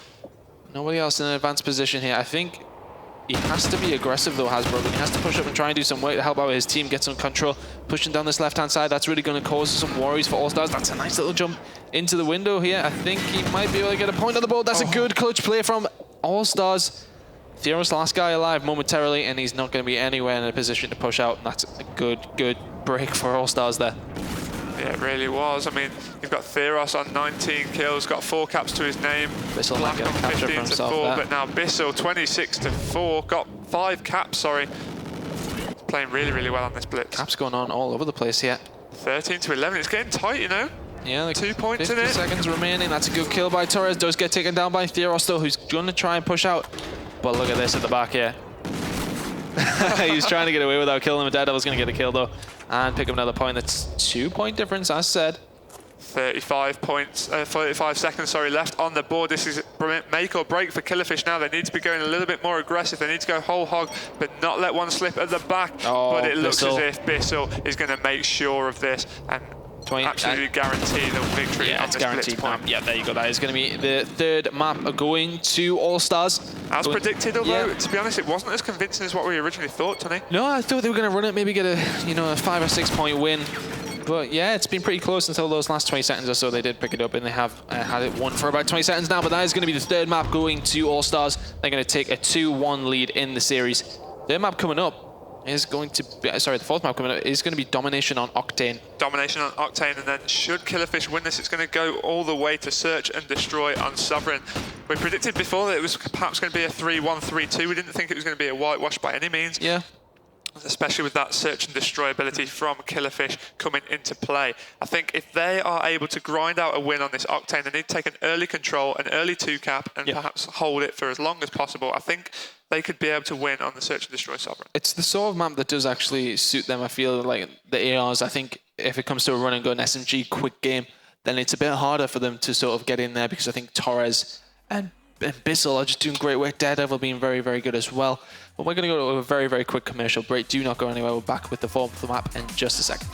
Nobody else in an advanced position here. I think he has to be aggressive though, Hasbro. He has to push up and try and do some work to help out his team, get some control. Pushing down this left-hand side, that's really going to cause some worries for Allstars. That's a nice little jump into the window here. I think he might be able to get a point on the board. That's a good clutch play from Allstars. Theros, last guy alive momentarily, and he's not going to be anywhere in a position to push out. That's a good break for Allstars there. Yeah, it really was. I mean, you've got Theros on 19 kills, got 4 caps to his name. Bissell Black on 15 to 4, there. but now Bissell 26 to 4, got 5 caps, sorry. Playing really, really well on this blitz. Caps going on all over the place here. 13 to 11, it's getting tight, you know? Yeah, like 2 points in it. 50 seconds remaining. That's a good kill by Torres. Does get taken down by Theros though, who's going to try and push out. But look at this at the back here. He's trying to get away without killing him. Daredevil's going to get a kill though, and pick up another point. That's 2-point difference, as said. 35 seconds, left on the board. This is make or break for KillerFish now. They need to be going a little bit more aggressive. They need to go whole hog, but not let one slip at the back. But it looks as if Bissell is going to make sure of this and absolutely guarantee the victory on this blitz point. Yeah, there you go. That is going to be the third map going to Allstars. As predicted, although, to be honest, it wasn't as convincing as what we originally thought, Tony. No, I thought they were going to run it, maybe get a 5 or 6 point win. But yeah, it's been pretty close until those last 20 seconds or so. They did pick it up, and they have had it won for about 20 seconds now. But that is going to be the third map going to Allstars. They're going to take a 2-1 lead in the series. Third map coming up is going to be, the fourth map coming up is going to be Domination on Octane. Domination on Octane, and then should KillerFish win this, it's going to go all the way to Search and Destroy on Sovereign. We predicted before that it was perhaps going to be a 3-1, 3-2. We didn't think it was going to be a whitewash by any means. Yeah. Especially with that Search and Destroy ability from KillerFish coming into play. I think if they are able to grind out a win on this Octane, they need to take an early control, an early 2-cap, and perhaps hold it for as long as possible. I think they could be able to win on the Search and Destroy Sovereign. It's the sort of map that does actually suit them. I feel like the ARs, I think if it comes to a run and gun SMG quick game, then it's a bit harder for them to sort of get in there, because I think Torres and Bissell are just doing great work. Daredevil being very, very good as well. But we're going to go to a very, very quick commercial break. Do not go anywhere. We're back with the fourth map in just a second.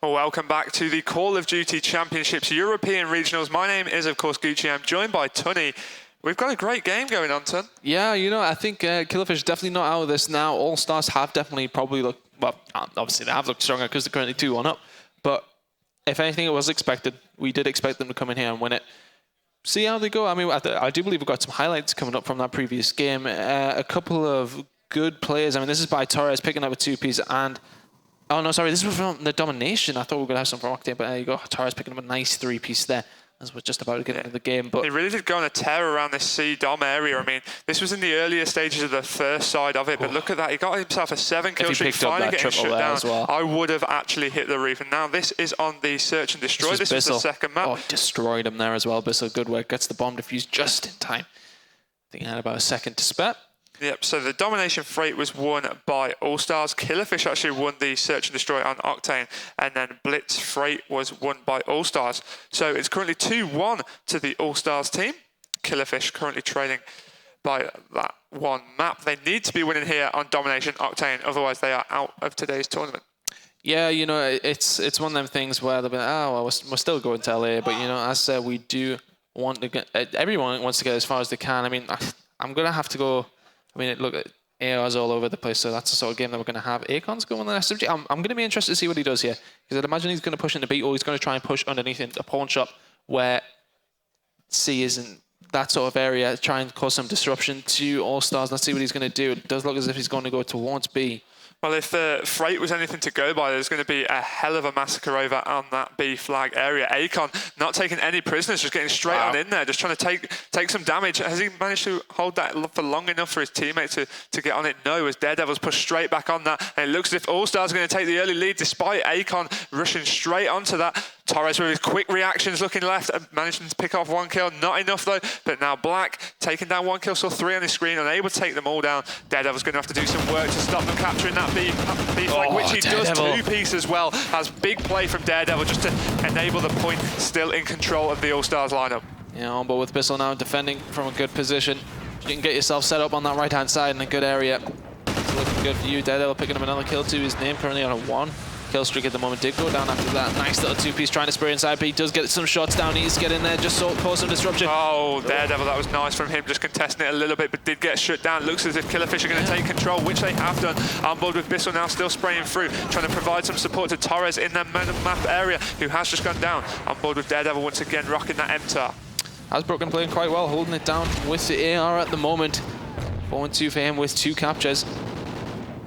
Welcome back to the Call of Duty Championships European Regionals. My name is, of course, Gucci. I'm joined by Tunny. We've got a great game going on, Tun. Yeah, I think KillerFish is definitely not out of this now. Allstars have definitely probably looked, well, obviously they have looked stronger because they're currently 2-1 up. But if anything, it was expected. We did expect them to come in here and win it. See how they go. I mean, I do believe we've got some highlights coming up from that previous game. A couple of good players. I mean, this is by Torres picking up a 2-piece and... Oh, no, sorry, this was from the Domination. I thought we were going to have some from Octane, but there you go. Torres picking up a nice 3-piece there. As we're just about to get into the game. But he really did go on a tear around this C-Dom area. I mean, this was in the earlier stages of the first side of it, but look at that. He got himself a 7-kill streak, finally getting shut down. Well. I would have actually hit the roof. And now this is on the Search and Destroy. This was the second map. Oh, destroyed him there as well. Bissell, good work. Gets the bomb defused just in time. I think he had about a second to spare. Yep, so the Domination Freight was won by Allstars. KillerFish actually won the Search and Destroy on Octane, and then Blitz Freight was won by Allstars. So it's currently 2-1 to the Allstars team. KillerFish currently trailing by that one map. They need to be winning here on Domination Octane, otherwise they are out of today's tournament. Yeah, you know, it's one of them things where they'll be like, oh, well, we're still going to LA, but, you know, as I said, we do want to get, everyone wants to get as far as they can. I mean, I'm going to have to go, I mean, look, AR's all over the place, so that's the sort of game that we're going to have. Akon's going on the SMG. I'm going to be interested to see what he does here, because I'd imagine he's going to push into B, or he's going to try and push underneath into a pawn shop where C isn't that sort of area, try and cause some disruption to Allstars. Let's see what he's going to do. It does look as if he's going to go towards B. Well, if Freight was anything to go by, there's going to be a hell of a massacre over on that B flag area. Akon not taking any prisoners, just getting straight on in there, just trying to take some damage. Has he managed to hold that for long enough for his teammate to get on it? No, as Daredevil's pushed straight back on that. And it looks as if Allstars are going to take the early lead, despite Akon rushing straight onto that. Torres with his quick reactions looking left and managing to pick off one kill. Not enough though, but now Black taking down one kill, saw 3 on his screen, unable to take them all down. Daredevil's going to have to do some work to stop them capturing that B flag, which he does 2-piece as well. Has big play from Daredevil just to enable the point, still in control of the Allstars lineup. Yeah, on board with Bissell now, defending from a good position. You can get yourself set up on that right-hand side in a good area. It's looking good for you. Daredevil picking up another kill to his name, currently on a 1. Kill streak at the moment did go down after that. Nice little 2-piece trying to spray inside, but he does get some shots down. He needs to get in there, just sort of cause some disruption. Oh, Daredevil, that was nice from him, just contesting it a little bit, but did get shut down. Looks as if KillerFish are going to take control, which they have done. On board with Bissell now, still spraying through, trying to provide some support to Torres in that map area, who has just gone down. On board with Daredevil once again, rocking that MTAR. Hasbroken playing quite well, holding it down with the AR at the moment. 4-2 for him with 2 captures.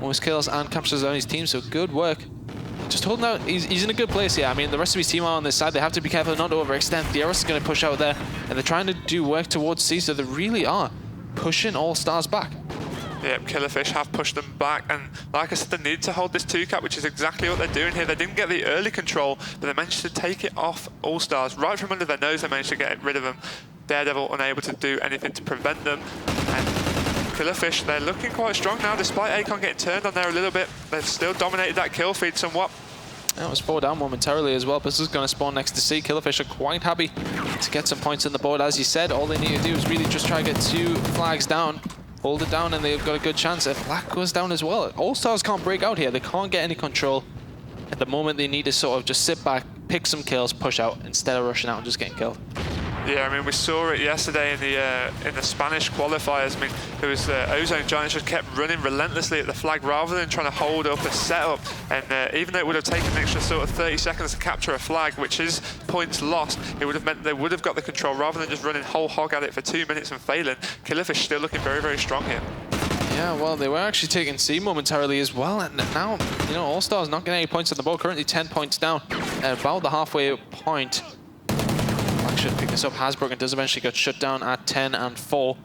Most kills and captures on his team, so good work. Just holding out, he's in a good place here. I mean, the rest of his team are on this side. They have to be careful not to overextend. Thieros is going to push out there, and they're trying to do work towards C, so they really are pushing Allstars back. Yep, KillerFish have pushed them back, and like I said, they need to hold this 2-cap, which is exactly what they're doing here. They didn't get the early control, but they managed to take it off Allstars. Right from under their nose, they managed to get rid of them. Daredevil unable to do anything to prevent them. And KillerFish, they're looking quite strong now, despite Akon getting turned on there a little bit. They've still dominated that kill feed somewhat. That was 4 down momentarily as well, but this is going to spawn next to C. KillerFish are quite happy to get some points on the board. As you said, all they need to do is really just try to get 2 flags down, hold it down, and they've got a good chance. If Black goes down as well, Allstars can't break out here. They can't get any control. At the moment, they need to sort of just sit back, pick some kills, push out, instead of rushing out and just getting killed. Yeah, I mean, we saw it yesterday in the Spanish qualifiers. I mean, there was Ozone Giants just kept running relentlessly at the flag rather than trying to hold up a setup. And even though it would have taken an extra sort of 30 seconds to capture a flag, which is points lost, it would have meant they would have got the control rather than just running whole hog at it for 2 minutes and failing. KillerFish still looking very, very strong here. Yeah, well, they were actually taking C momentarily as well, and now, you know, Allstars not getting any points on the board, currently 10 points down, about the halfway point. Black should pick this up. Hasbroken does eventually get shut down at 10 and 4.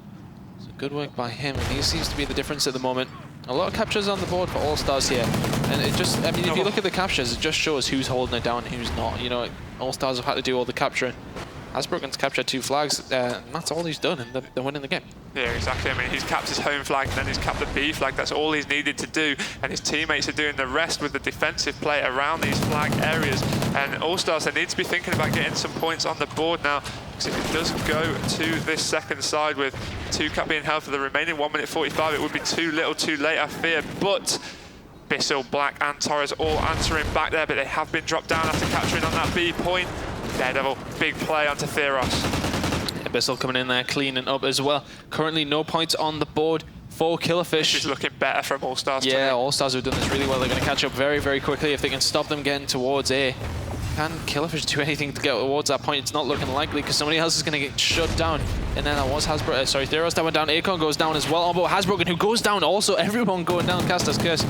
So good work by him, and he seems to be the difference at the moment. A lot of captures on the board for Allstars here, and it just, I mean, if you look at the captures, it just shows who's holding it down and who's not. You know, Allstars have had to do all the capturing. Hasbroken's captured 2 flags, and that's all he's done, and they're winning the game. Yeah, exactly. I mean, he's capped his home flag, and then he's capped the B flag. That's all he's needed to do, and his teammates are doing the rest with the defensive play around these flag areas. And Allstars, they need to be thinking about getting some points on the board now, because if it does go to this second side with 2-cap being held for the remaining 1 minute 45, it would be too little too late, I fear. But Bissell, Black, and Torres all answering back there, but they have been dropped down after capturing on that B point. Daredevil, big play onto Thieros. Yeah, Bissell coming in there, cleaning up as well. Currently no points on the board for KillerFish. She's looking better from Allstars. Yeah, Allstars have done this really well. They're going to catch up very, very quickly if they can stop them getting towards A. Can KillerFish do anything to get towards that point? It's not looking likely because somebody else is going to get shut down. And then that was Thieros that went down. Akon goes down as well. Oh, but Hasbroken who goes down also. Everyone going down. Caster's Curse.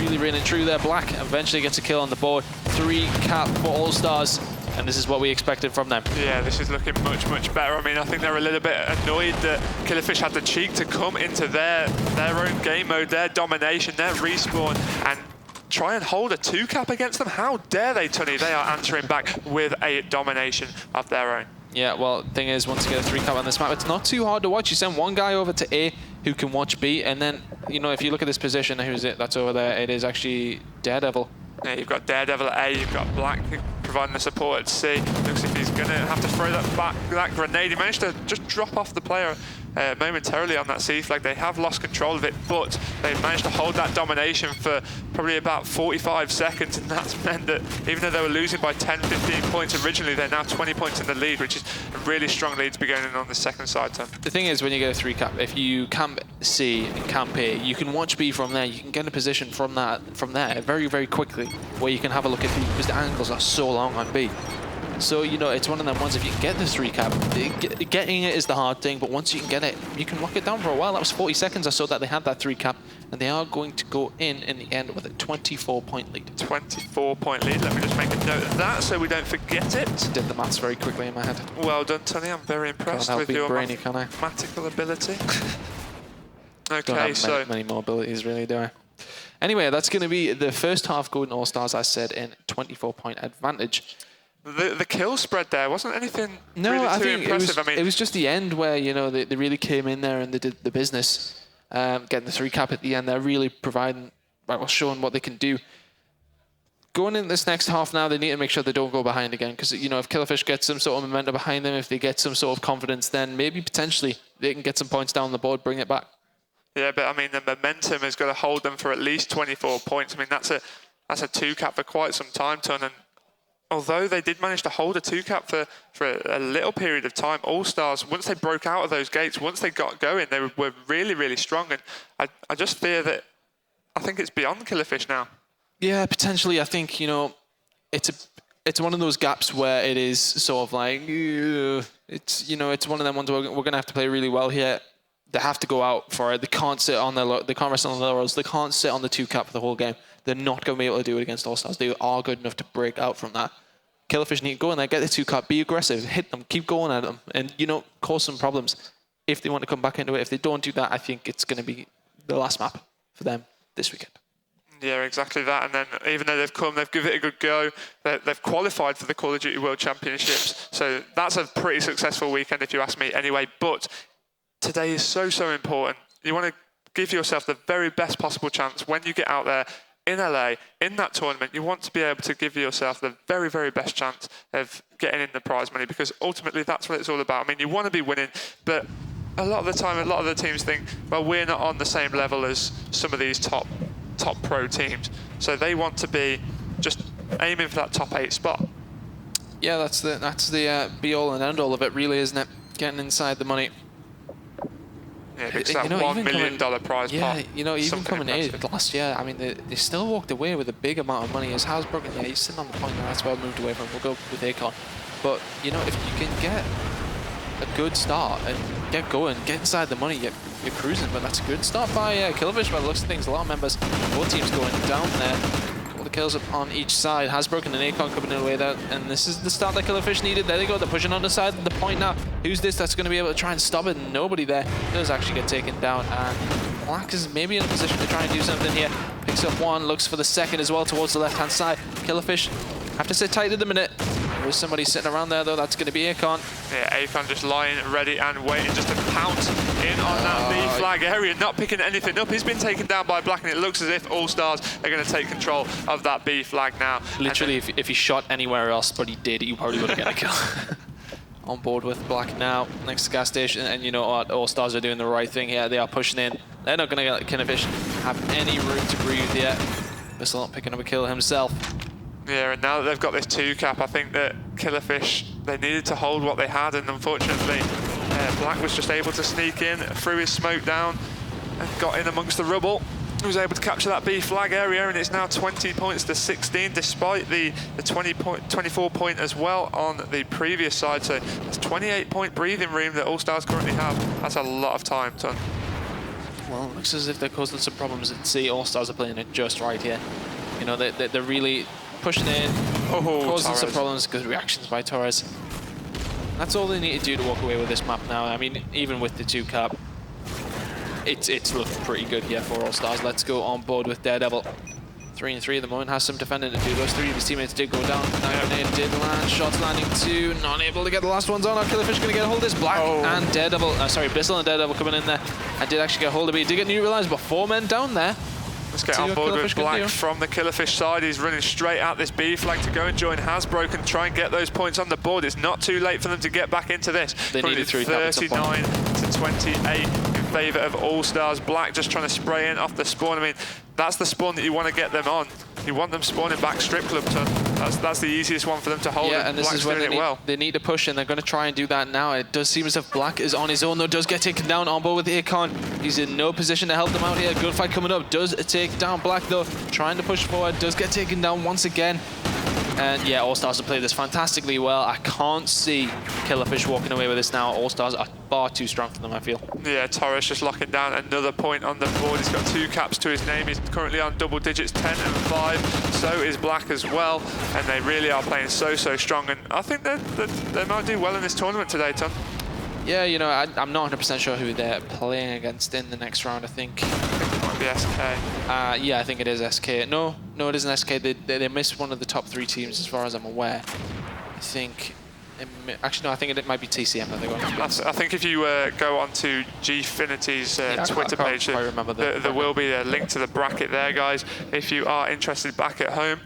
Really running true there. Black eventually gets a kill on the board. 3 cap for Allstars. And this is what we expected from them. Yeah, this is looking much, much better. I mean, I think they're a little bit annoyed that KillerFish had the cheek to come into their own game mode, their domination, their respawn, and try and hold a 2-cap against them. How dare they, Tunny? They are answering back with a domination of their own. Yeah, well, the thing is, once you get a 3-cap on this map, it's not too hard to watch. You send one guy over to A, who can watch B. And then, you know, if you look at this position, who's it that's over there? It is actually Daredevil. Yeah, you've got Daredevil at A, you've got Black providing the support at C. Looks like he's going to have to throw that grenade. He managed to just drop off the player momentarily on that C flag. They have lost control of it, but they managed to hold that domination for probably about 45 seconds, and that's meant that even though they were losing by 10, 15 points originally, they're now 20 points in the lead, which is a really strong lead to be going in on the second side turn. The thing is, when you get a 3 cap, if you camp C and camp A, you can watch B from there. You can get a position from there very, very quickly, where you can have a look at B, because the angles are so long on B. So, you know, it's one of them ones, if you can get the 3 cap, getting it is the hard thing, but once you can get it, you can lock it down for a while. That was 40 seconds or so that they had that 3 cap, and they are going to go in the end with a 24-point lead. 24-point lead. Let me just make a note of that so we don't forget it. Did the maths very quickly in my head. Well done, Tony. I'm very impressed with your brainy, can I? mathematical ability. Okay, Don't have many more abilities, really, do I? Anyway, that's going to be the first half going All-Stars, I said, in 24-point advantage. The kill spread there wasn't anything no, really I too think impressive. it was just the end where, you know, they really came in there and they did the business. Getting the 3 cap at the end, they're really providing, well, showing what they can do. Going in this next half now, they need to make sure they don't go behind again, because, you know, if KillerFish gets some sort of momentum behind them, if they get some sort of confidence, then maybe potentially they can get some points down the board, bring it back. Yeah, but I mean, the momentum has got to hold them for at least 24 points. I mean, that's a 2 cap for quite some time, Ton. And although they did manage to hold a 2 cap for a little period of time, All-Stars, once they broke out of those gates, once they got going, they were really, really strong. And I just fear that I think it's beyond KillerFish now. Yeah, potentially. I think, you know, it's one of those gaps where it is sort of like, it's, you know, it's one of them ones where we're going to have to play really well here. They have to go out for it. They can't sit on they can't rest on their laurels. They can't sit on the 2 cap for the whole game. They're not going to be able to do it against All-Stars. They are good enough to break out from that. KillerFish need to go in there, get the 2 cap, be aggressive, hit them, keep going at them, and, you know, cause some problems if they want to come back into it. If they don't do that, I think it's going to be the last map for them this weekend. Yeah, exactly that. And then even though they've come, they've given it a good go. They've qualified for the Call of Duty World Championships. So that's a pretty successful weekend, if you ask me anyway. But today is so, so important. You want to give yourself the very best possible chance when you get out there in LA, in that tournament. You want to be able to give yourself the very, very best chance of getting in the prize money, because ultimately that's what it's all about. I mean, you want to be winning, but a lot of the time, a lot of the teams think, well, we're not on the same level as some of these top pro teams. So they want to be just aiming for that top 8 spot. Yeah, that's the be-all and end-all of it, really, isn't it? Getting inside the money. Yeah, it's that $1 million prize pot. Yeah, you know, even coming in last year, I mean, they still walked away with a big amount of money. As Hasbroken, yeah, he's sitting on the point now. That's why I moved away from him. We'll go with Akon. But, you know, if you can get a good start and get going, get inside the money, you're cruising. But that's a good start by KillerFish by the looks of things. A lot of members, both teams going down there. All the kills up on each side. Hasbroken and Akon coming in away there. And this is the start that KillerFish needed. There they go. They're pushing on the side of the point now. Who's this that's going to be able to try and stop it? Nobody there. Does actually get taken down. And Black is maybe in a position to try and do something here. Picks up one, looks for the second as well towards the left-hand side. KillerFish have to sit tight at the minute. There is somebody sitting around there, though. That's going to be Akon. Yeah, Akon just lying ready and waiting just to pounce in on that B flag area, not picking anything up. He's been taken down by Black, and it looks as if All-Stars are going to take control of that B flag now. Literally, if he shot anywhere else, but he did, he probably would have got a kill. On board with Black now, next to gas station, and you know what? All-Stars are doing the right thing here. They are pushing in. They're not going to let KillerFish have any room to breathe yet. Bissell not picking up a kill himself. Yeah, and now that they've got this 2 cap, I think that KillerFish, they needed to hold what they had, and unfortunately, Black was just able to sneak in, threw his smoke down, and got in amongst the rubble. He was able to capture that B flag area, and it's now 20 points to 16, despite the 24 point as well on the previous side. So that's 28-point breathing room that All-Stars currently have. That's a lot of time, Ton. Well, it looks as if they're causing some problems at sea. All-Stars are playing it just right here. You know, they're really pushing in, causing some problems. Good reactions by Torres. That's all they need to do to walk away with this map now. I mean, even with the 2 cap, it's looking pretty good here for All-Stars. Let's go on board with Daredevil. 3 and 3 at the moment, has some defending to do. Those 3 of his teammates did go down. That grenade did land. Shots landing 2. Not able to get the last ones on. Our KillerFish going to get a hold of this. Black and Daredevil. Sorry, Bissell and Daredevil coming in there. And did actually get a hold of it. He did get neutralized, but 4 men down there. Let's get on board with Black from the KillerFish side. He's running straight at this B flag to go and join Hasbroken and try and get those points on the board. It's not too late for them to get back into this. They need a 39 to 28 in favour of Allstars. Black just trying to spray in off the spawn. I mean, that's the spawn that you want to get them on. You want them spawning back strip club ton. That's the easiest one for them to hold. Yeah, and this is when they need to push, and they're going to try and do that now. It does seem as if Black is on his own, though. Does get taken down on board with Akon. He's in no position to help them out here. Good fight coming up. Does take down Black, though. Trying to push forward. Does get taken down once again. And yeah, Allstars have played this fantastically well. I can't see KillerFish walking away with this now. Allstars are far too strong for them, I feel. Yeah, Torres just locking down another point on the board. He's got 2 caps to his name. He's currently on double digits, 10 and 5. So is Black as well. And they really are playing so strong. And I think they might do well in this tournament today, Tom. Yeah, you know, I'm not 100% sure who they're playing against in the next round, I think. It might be SK. Yeah, I think it is SK. No, it isn't SK. They missed one of the top 3 teams as far as I'm aware. I think... Actually, no, I think it might be TCM that they're going to. I think if you go onto Gfinity's Twitter page, there will be a link to the bracket there, guys. If you are interested back at home,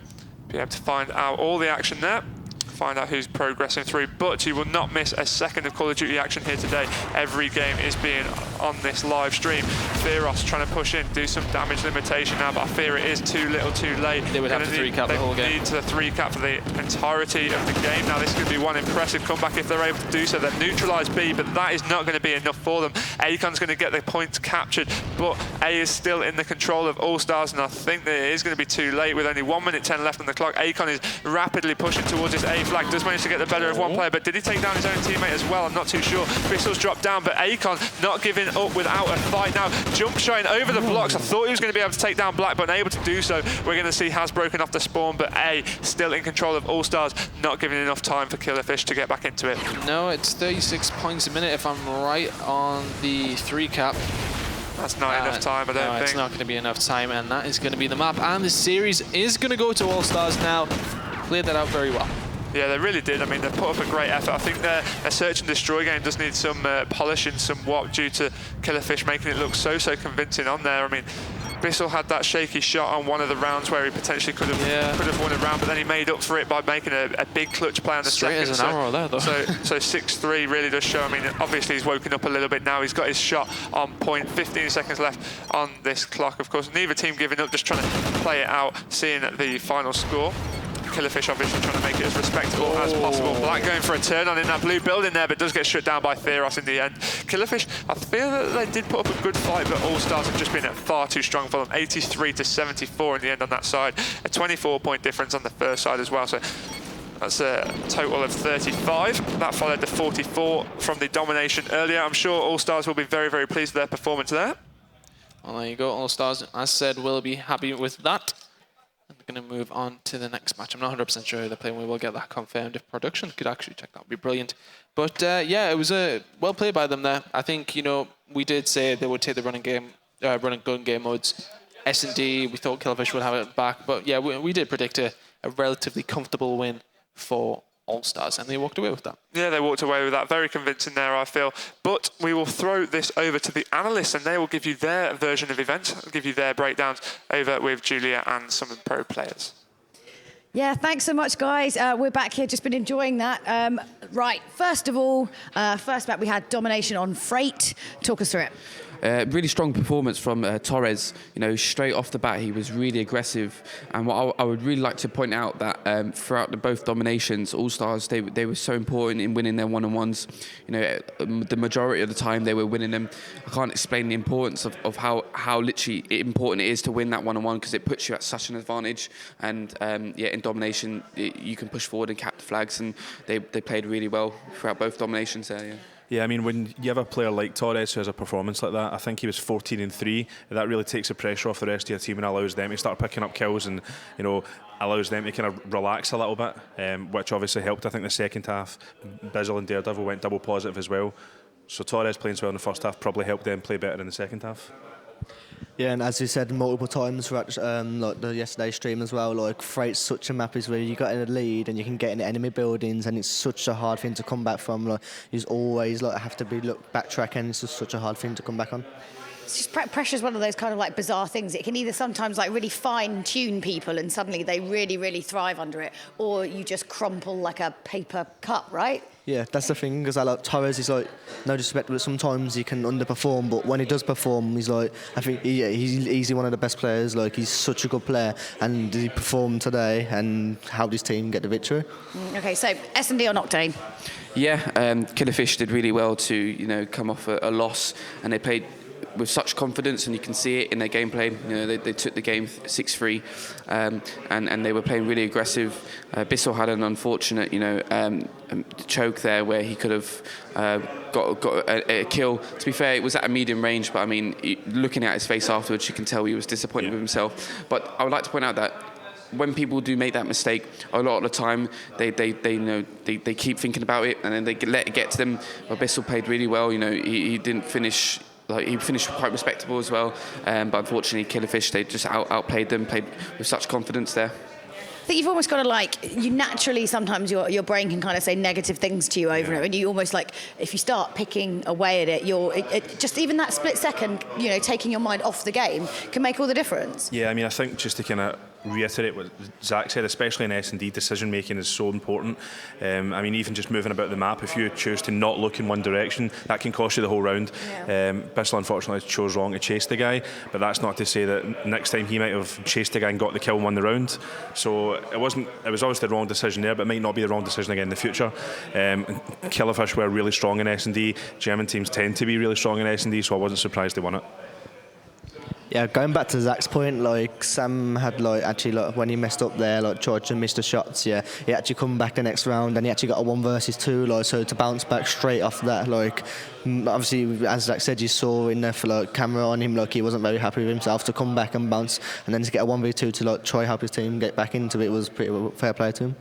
be able to find out all the action there. Find out who's progressing through, but you will not miss a second of Call of Duty action here today. Every game is being on this live stream. Fearos trying to push in, do some damage limitation now, but I fear it is too little too late. They would have to 3-cap the whole game. They need to 3-cap for the entirety of the game. Now this could be one impressive comeback if they're able to do so. They've neutralized B, but that is not going to be enough for them. Akon's going to get the points captured, but A is still in the control of Allstars, and I think that it is going to be too late with only 1 minute 10 left on the clock. Akon is rapidly pushing towards this A flag, does manage to get the better of one player, but did he take down his own teammate as well? I'm not too sure. Bissell's dropped down, but Akon not giving up without a fight now. Jump shotting over the blocks. I thought he was going to be able to take down Black, but unable to do so. We're going to see Hasbroken off the spawn, but A still in control of Allstars, not giving enough time for KillerFish to get back into it. No, it's 36 points a minute if I'm right on the 3-cap. That's not enough time, I don't think. It's not going to be enough time, and that is going to be the map. And the series is going to go to Allstars now. Cleared that out very well. Yeah, they really did. I mean, they put up a great effort. I think their search and destroy game does need some polishing somewhat due to KillerFish making it look so convincing on there. I mean, Bissell had that shaky shot on one of the rounds where he potentially could have won a round, but then he made up for it by making a big clutch play on the second. As an arrow there, though. So 6-3 really does show. I mean, obviously he's woken up a little bit now. He's got his shot on point. 15 seconds left on this clock. Of course, neither team giving up, just trying to play it out, seeing the final score. KillerFish obviously trying to make it as respectable as possible. Black going for a turn on in that blue building there, but does get shut down by Fearos in the end. KillerFish, I feel that they did put up a good fight, but Allstars have just been far too strong for them. 83 to 74 in the end on that side. A 24-point difference on the first side as well. So that's a total of 35. That followed the 44 from the domination earlier. I'm sure Allstars will be very pleased with their performance there. Well, there you go. Allstars, as said, will be happy with that. We're going to move on to the next match. I'm not 100% sure who they're playing. We will get that confirmed. If production could actually check, that would be brilliant. But yeah, it was well played by them there. I think, you know, we did say they would take the running gun game modes. S&D, we thought KillerFish would have it back. But yeah, we did predict a relatively comfortable win for Allstars, and they walked away with that. Yeah, they walked away with that. Very convincing there, I feel. But we will throw this over to the analysts, and they will give you their version of events, give you their breakdowns over with Julia and some of the pro players. Yeah, thanks so much, guys. We're back here, just been enjoying that. Right, first of all, first back we had domination on Freight. Talk us through it. Really strong performance from Torres. You know, straight off the bat, he was really aggressive. And what I would really like to point out that throughout both dominations, Allstars, they were so important in winning their one-on-ones. You know, the majority of the time they were winning them. I can't explain the importance of how literally important it is to win that one-on-one, because it puts you at such an advantage. And yeah, in domination, you can push forward and cap the flags, and they played really well throughout both dominations there. Yeah. Yeah, I mean, when you have a player like Torres who has a performance like that, I think he was 14 and 3. That really takes the pressure off the rest of your team and allows them to start picking up kills, and, you know, allows them to kind of relax a little bit, which obviously helped. I think the second half, Bizzle and Daredevil went double positive as well. So Torres playing well in the first half probably helped them play better in the second half. Yeah, and as you said multiple times throughout like the yesterday's stream as well, like Freight's such a map is where you got in a lead and you can get in enemy buildings, and it's such a hard thing to come back from. Like you always like have to be backtracking. It's just such a hard thing to come back on. It's just pressure is one of those kind of like bizarre things. It can either sometimes like really fine tune people and suddenly they really, really thrive under it, or you just crumple like a paper cup, right? Yeah, that's the thing, because I like Torres is like, no disrespect, but sometimes he can underperform, but when he does perform, he's like, I think he's easily one of the best players. Like he's such a good player, and he performed today and helped his team get the victory. Okay, so S&D on Octane. Yeah, KillerFish did really well to come off a loss, and they played with such confidence, and you can see it in their gameplay. They took the game 6-3, and they were playing really aggressive. Bissell had an unfortunate, choke there where he could have got a kill. To be fair, it was at a medium range, but I mean, looking at his face afterwards, you can tell he was disappointed with himself. But I would like to point out that when people do make that mistake, a lot of the time they keep thinking about it, and then they let it get to them. But Bissell played really well. He didn't finish. He finished quite respectable as well, but unfortunately, KillerFish, they just outplayed them, played with such confidence there. I think you've almost got to you naturally sometimes your brain can kind of say negative things to you over it, and you almost if you start picking away at it, just even that split second, taking your mind off the game can make all the difference. Yeah, I mean, I think just to kind of reiterate what Zach said, especially in S&D, decision making is so important. I mean, even just moving about the map, if you choose to not look in one direction, that can cost you the whole round. Yeah. Bissell unfortunately chose wrong to chase the guy, but that's not to say that next time he might have chased the guy and got the kill and won the round. So it was obviously the wrong decision there, but it might not be the wrong decision again in the future. KillerFish were really strong in S&D. German teams tend to be really strong in S&D, so I wasn't surprised they won it. Yeah, going back to Zach's point, Sam had actually when he messed up there, tried to miss the shots. Yeah, he actually come back the next round and he actually got a 1 versus 2. So to bounce back straight off that, obviously as Zach said, you saw in the camera on him, he wasn't very happy with himself to come back and bounce, and then to get a 1v2 to try help his team get back into it was pretty fair play to him.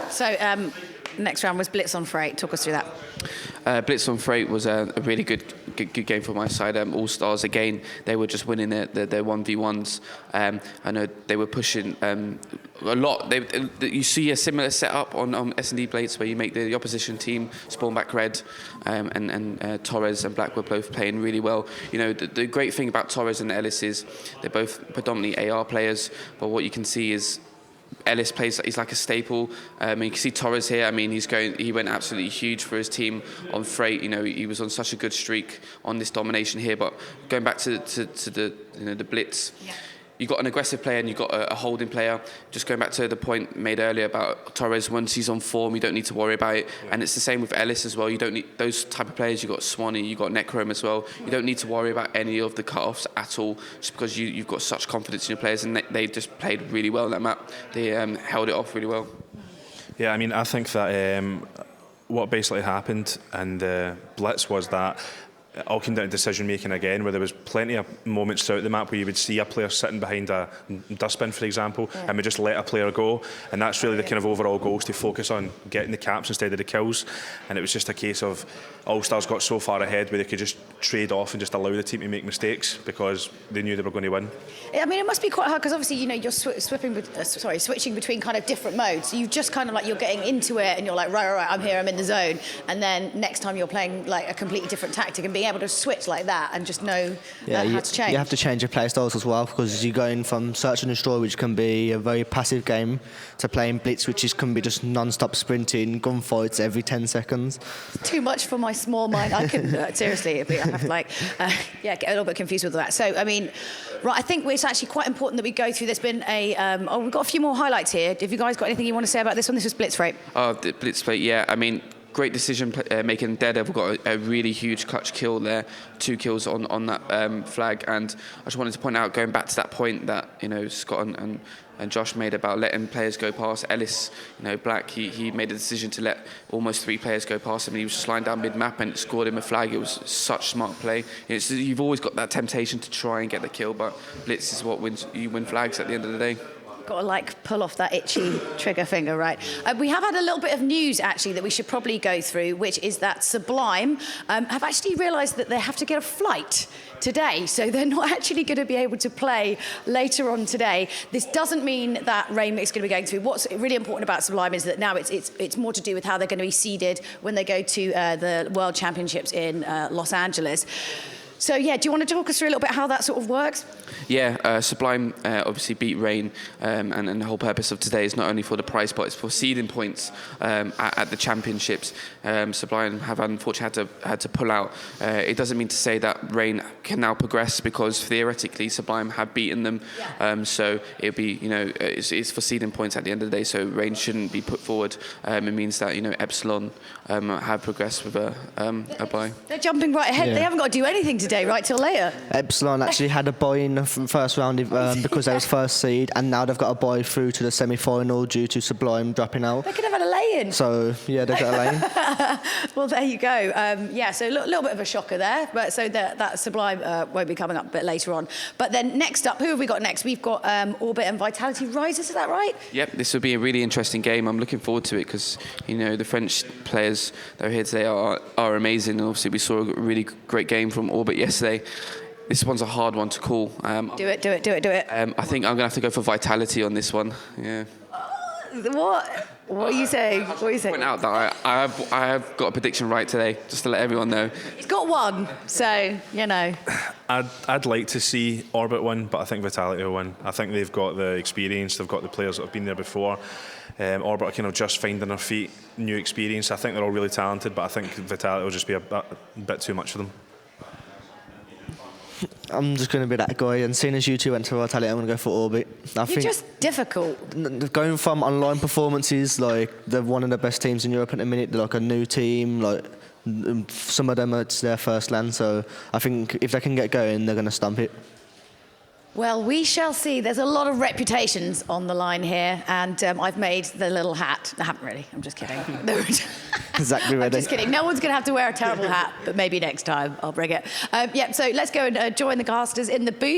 So next round was Blitz on Freight. Talk us through that. Blitz on Freight was a really good game for my side. Allstars again, they were just winning their 1v1s. I know they were pushing a lot. You see a similar setup on S&D Blades where you make the opposition team spawn back red, and Torres and Black were both playing really well. The great thing about Torres and Ellis is they're both predominantly AR players, but what you can see is Ellis plays, he's like a staple. You can see Torres here. I mean, he went absolutely huge for his team on Freight. He was on such a good streak on this domination here. But going back to the Blitz, you've got an aggressive player and you've got a holding player. Just going back to the point made earlier about Torres, once he's on form, you don't need to worry about it. And it's the same with Ellis as well. You don't need those type of players. You've got Swanee, you've got Necrome as well. You don't need to worry about any of the cut-offs at all, just because you've got such confidence in your players, and they just played really well on that map. They held it off really well. Yeah, I mean, I think that what basically happened in the Blitz was that it all came down to decision making again, where there was plenty of moments throughout the map where you would see a player sitting behind a dustbin, for example, and we just let a player go, and that's really the kind of overall goal, is to focus on getting the caps instead of the kills. And it was just a case of Allstars got so far ahead where they could just trade off and just allow the team to make mistakes because they knew they were going to win. I mean, it must be quite hard because obviously you're switching between kind of different modes. So you just kind of you're getting into it and you're like, right, I'm here, I'm in the zone, and then next time you're playing a completely different tactic, and being able to switch like that and just know how to change. You have to change your play styles as well, because you're going from Search and Destroy, which can be a very passive game, to playing Blitz, which can be just non-stop sprinting, gunfights every 10 seconds. It's too much for my small mind. I can seriously, I have to get a little bit confused with that. So I mean, right, I think it's actually quite important that we go through. There's been we've got a few more highlights here. Have you guys got anything you want to say about this one? This was Blitz, right? The Blitz play, yeah. I mean, great decision making. Daredevil got a really huge clutch kill there, 2 kills on that flag. And I just wanted to point out, going back to that point that Scott and Josh made about letting players go past. Ellis, Black, he made a decision to let almost 3 players go past him, and he was just lying down mid-map and scored him a flag. It was such smart play. You've always got that temptation to try and get the kill, but Blitz is what wins. You win flags at the end of the day. Got to like pull off that itchy trigger finger, right? We have had a little bit of news actually that we should probably go through, which is that Sublime have actually realised that they have to get a flight today, so they're not actually going to be able to play later on today. This doesn't mean that Rainmak's going to be going through. What's really important about Sublime is that now it's more to do with how they're going to be seeded when they go to the World Championships in Los Angeles. So yeah, do you want to talk us through a little bit how that sort of works? Yeah, Sublime obviously beat Rain, and the whole purpose of today is not only for the prize pot, it's for seeding points at the championships. Sublime have unfortunately had to pull out. It doesn't mean to say that Rain can now progress, because theoretically Sublime have beaten them. Yeah. So it'll be, it's for seeding points at the end of the day. So Rain shouldn't be put forward. It means that Epsilon have progressed with a bye. They're jumping right ahead. Yeah. They haven't got to do anything today, right till later. Epsilon actually had a bye in the first round because they was first seed, and now they've got a bye through to the semi-final due to Sublime dropping out. They could have had a lay-in. So yeah, they've got a lane. Well, there you go. Yeah, so a little bit of a shocker there, but so that Sublime won't be coming up a bit later on. But then next up, who have we got next? We've got Orbit and Vitality Risers, is that right? Yep, this will be a really interesting game. I'm looking forward to it because, the French players that are here today are amazing. And obviously, we saw a really great game from Orbit yesterday. This one's a hard one to call. Do it. I think I'm going to have to go for Vitality on this one. Yeah. What are you saying? Point out that I have got a prediction right today, just to let everyone know. He's got one, so, I'd like to see Orbit win, but I think Vitality will win. I think they've got the experience, they've got the players that have been there before. Orbit are kind of just finding their feet, new experience. I think they're all really talented, but I think Vitality will just be a bit too much for them. I'm just going to be that guy, and seeing as you two went to Vitality, I'm going to go for Orbit. You're just difficult. Going from online performances, like they're one of the best teams in Europe at the minute. They're like a new team, like some of them it's their first land. So I think if they can get going, they're going to stump it. Well, we shall see. There's a lot of reputations on the line here, and I've made the little hat. I haven't really. I'm just kidding. Exactly ready. I'm just kidding. No one's going to have to wear a terrible hat, but maybe next time I'll bring it. Yeah, so let's go and join the casters in the booth.